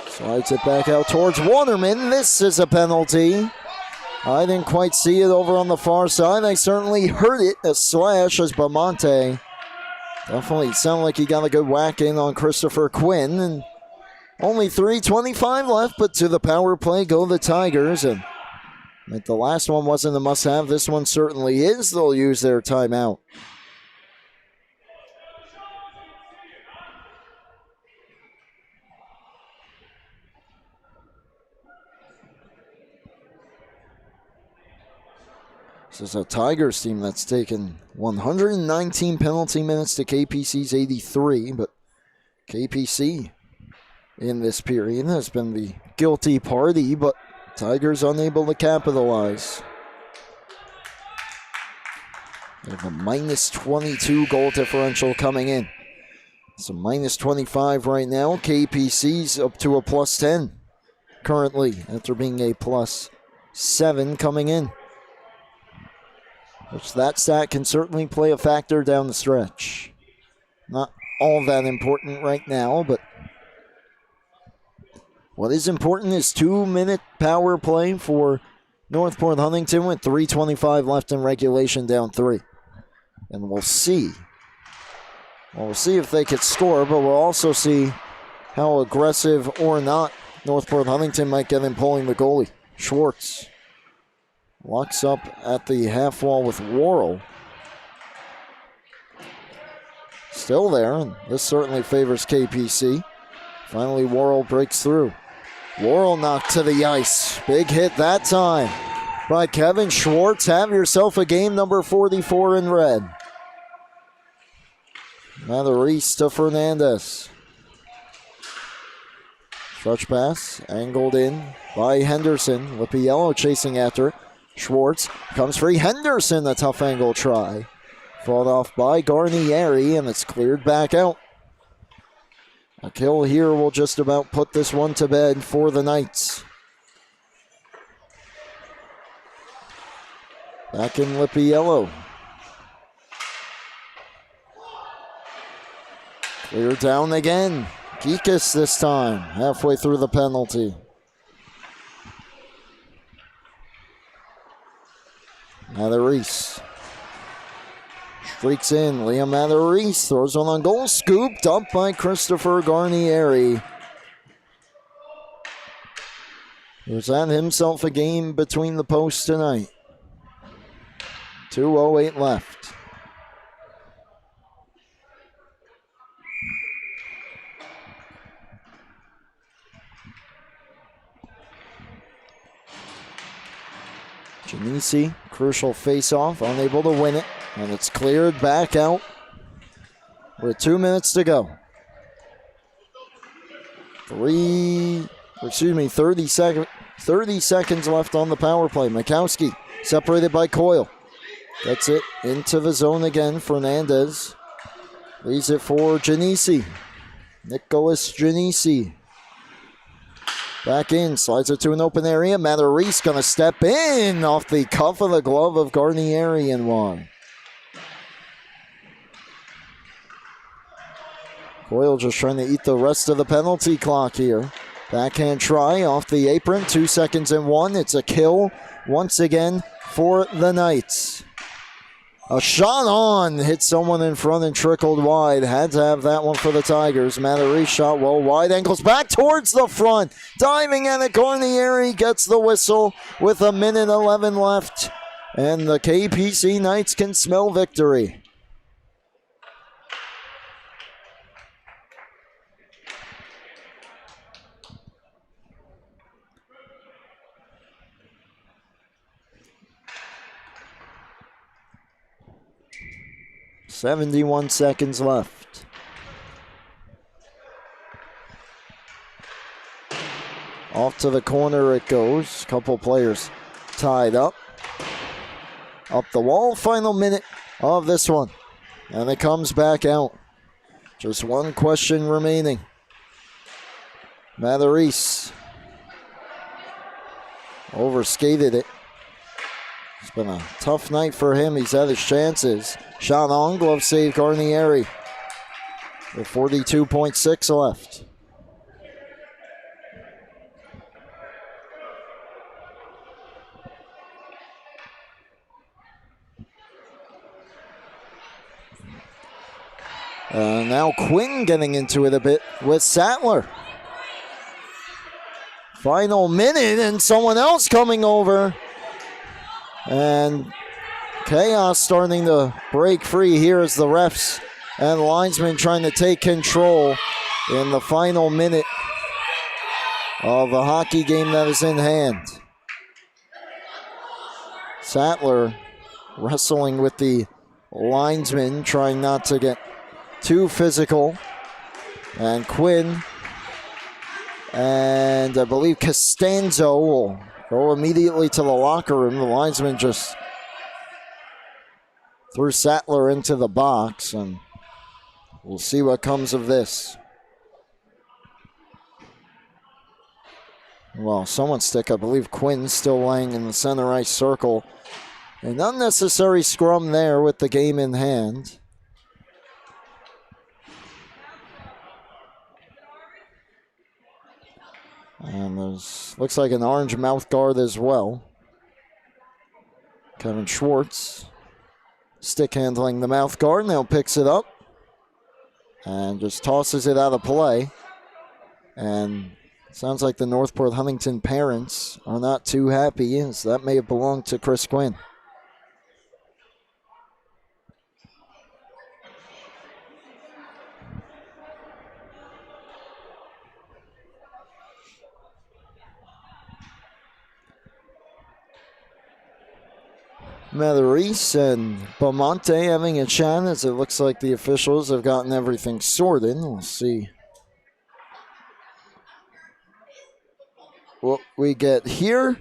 Slides it back out towards Waterman. This is a penalty. I didn't quite see it over on the far side. I certainly heard it. A slash as Bamonte. Definitely sounded like he got a good whack in on Christopher Quinn. And only 3:25 left, but to the power play go the Tigers. And like the last one wasn't a must-have, this one certainly is. They'll use their timeout. This is a Tigers team that's taken 119 penalty minutes to KPC's 83, but KPC in this period has been the guilty party, but Tigers unable to capitalize. They have a minus 22 goal differential coming in. It's a minus 25 right now. KPC's up to a plus 10 currently after being a plus 7 coming in. Which that stat can certainly play a factor down the stretch. Not all that important right now, but what is important is 2-minute power play for Northport Huntington with 3:25 left in regulation, down 3. And we'll see. We'll see if they could score, but we'll also see how aggressive or not Northport Huntington might get in pulling the goalie. Schwartz locks up at the half wall with Worrell. Still there, and this certainly favors KPC. Finally, Worrell breaks through. Worrell knocked to the ice. Big hit that time by Kevin Schwartz. Have yourself a game, number 44 in red. Matarese to Fernandez. Stretch pass, angled in by Henderson. Lippy Yellow chasing after it. Schwartz comes free. Henderson, a tough angle try. Fought off by Garnieri, and it's cleared back out. A kill here will just about put this one to bed for the Knights. Back in Lippy Yellow. Cleared down again. Geekus this time, halfway through the penalty. Mather-Reese streaks in. Liam Mather-Reese throws one on goal. Scooped up by Christopher Garnieri. He's had himself a game between the posts tonight. 2:08 left. Genesi, crucial face-off, unable to win it, and it's cleared back out with 2 minutes to go. 30 seconds left on the power play. Mikowski separated by Coyle. Gets it into the zone again. Fernandez leaves it for Genesi. Nicholas Genesi. Back in, slides it to an open area. Mather-Reese going to step in off the cuff of the glove of Garnieri and one. Coyle just trying to eat the rest of the penalty clock here. Backhand try off the apron, 2 seconds and 1. It's a kill once again for the Knights. A shot on, hit someone in front and trickled wide. Had to have that one for the Tigers. Mather-Reese shot well wide, angles back towards the front. Diving at it, Garnieri gets the whistle with 1:11 left. And the KPC Knights can smell victory. .71 seconds left. Off to the corner it goes. Couple players tied up. Up the wall, final minute of this one. And it comes back out. Just one question remaining. Mather-Reese overskated it. It's been a tough night for him. He's had his chances. Shot on, glove save Garnieri. With 42.6 left. Now Quinn getting into it a bit with Sattler. Final minute and someone else coming over. And chaos starting to break free here as the refs and linesmen trying to take control in the final minute of a hockey game that is in hand. Sattler wrestling with the linesman, trying not to get too physical. And Quinn and I believe Costanzo will go immediately to the locker room. The linesman just threw Sattler into the box, and we'll see what comes of this. Well, someone's stick, I believe Quinn's still laying in the center ice circle. An unnecessary scrum there with the game in hand. And there's, looks like an orange mouth guard as well. Kevin Schwartz stick handling the mouth guard, now picks it up and just tosses it out of play. And sounds like the Northport Huntington parents are not too happy, as that may have belonged to Chris Quinn. Mather-Reese and Beaumonte having a chat as it looks like the officials have gotten everything sorted. We'll see what we get here.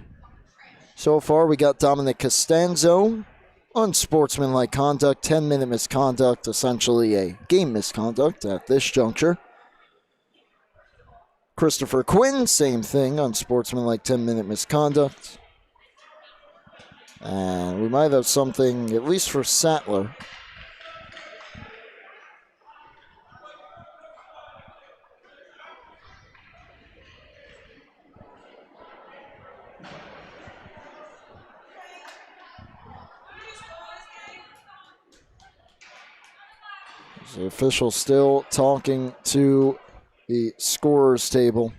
So far, we got Dominic Costanzo, unsportsmanlike conduct, 10-minute misconduct, essentially a game misconduct at this juncture. Christopher Quinn, same thing, unsportsmanlike 10-minute misconduct. And we might have something, at least for Sattler. The official still talking to the scorer's table.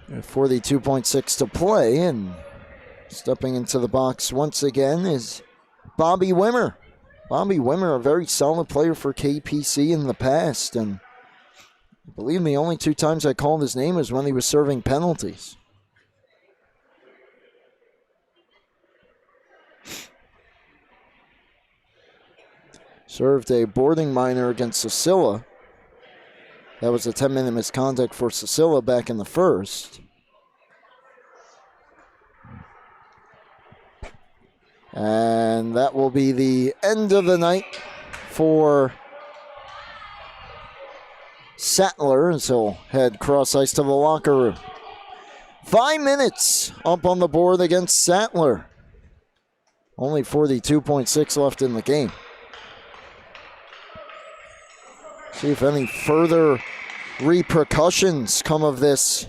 42.6 to play, and stepping into the box once again is Bobby Wimmer. Bobby Wimmer, a very solid player for KPC in the past, and believe me, only 2 times I called his name was when he was serving penalties. Served a boarding minor against Sicilla. That was a 10-minute misconduct for Sicilla back in the first. And that will be the end of the night for Sattler, as he'll head cross-ice to the locker room. 5 minutes up on the board against Sattler. Only 42.6 left in the game. See if any further repercussions come of this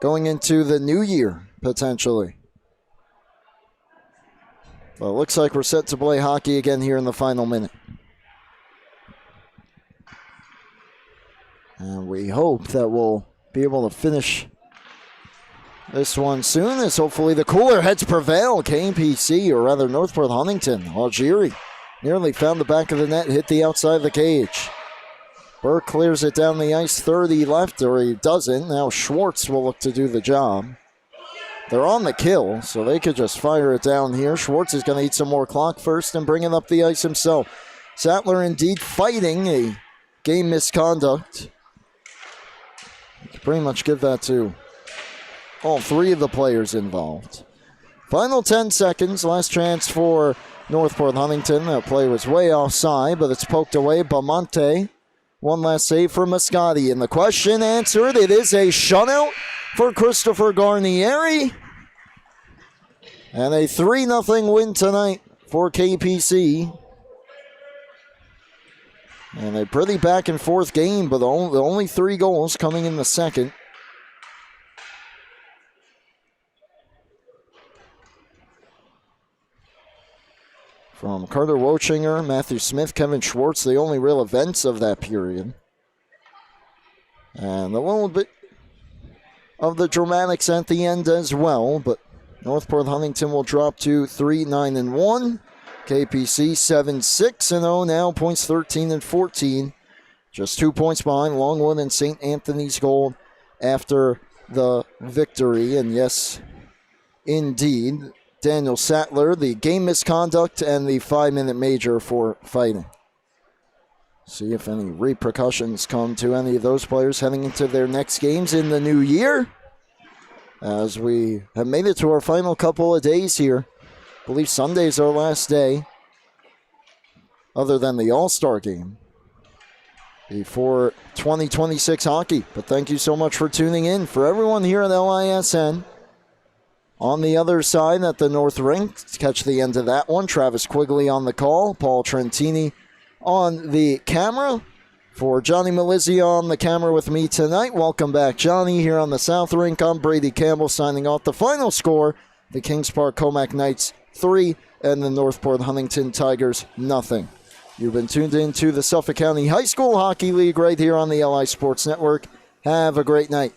going into the new year, potentially. Well, it looks like we're set to play hockey again here in the final minute. And we hope that we'll be able to finish this one soon, as hopefully the cooler heads prevail. KPC, or rather Northport Huntington, Algieri nearly found the back of the net, hit the outside of the cage. Burke clears it down the ice, 30 left, or he doesn't. Now Schwartz will look to do the job. They're on the kill, so they could just fire it down here. Schwartz is going to eat some more clock first and bring it up the ice himself. Sattler indeed fighting a game misconduct. You can pretty much give that to all 3 of the players involved. Final 10 seconds, last chance for Northport Huntington. That play was way offside, but it's poked away. Bamonte. One last save for Mascotti, and the question answered. It is a shutout for Christopher Garnieri. And a 3-0 win tonight for KPC. And a pretty back and forth game, but the only 3 goals coming in the second. From Carter Wochinger, Matthew Smith, Kevin Schwartz, the only real events of that period. And a little bit of the dramatics at the end as well, but Northport Huntington will drop to 3-9-1. KPC 7-6-0 now, points 13-14. Just 2 points behind Longwood and St. Anthony's Gold after the victory. And yes, indeed, Daniel Sattler, the game misconduct and the 5-minute major for fighting. See if any repercussions come to any of those players heading into their next games in the new year. As we have made it to our final couple of days here. I believe Sunday's our last day, other than the All-Star game, before 2026 hockey. But thank you so much for tuning in. For everyone here at LISN, on the other side at the North Rink, catch the end of that one. Travis Quigley on the call. Paul Trentini on the camera. For Johnny Malizia on the camera with me tonight. Welcome back, Johnny, here on the South Rink. I'm Brady Campbell signing off. The final score, the Kings Park Commack Knights 3 and the Northport Huntington Tigers 0. You've been tuned in to the Suffolk County High School Hockey League right here on the LI Sports Network. Have a great night.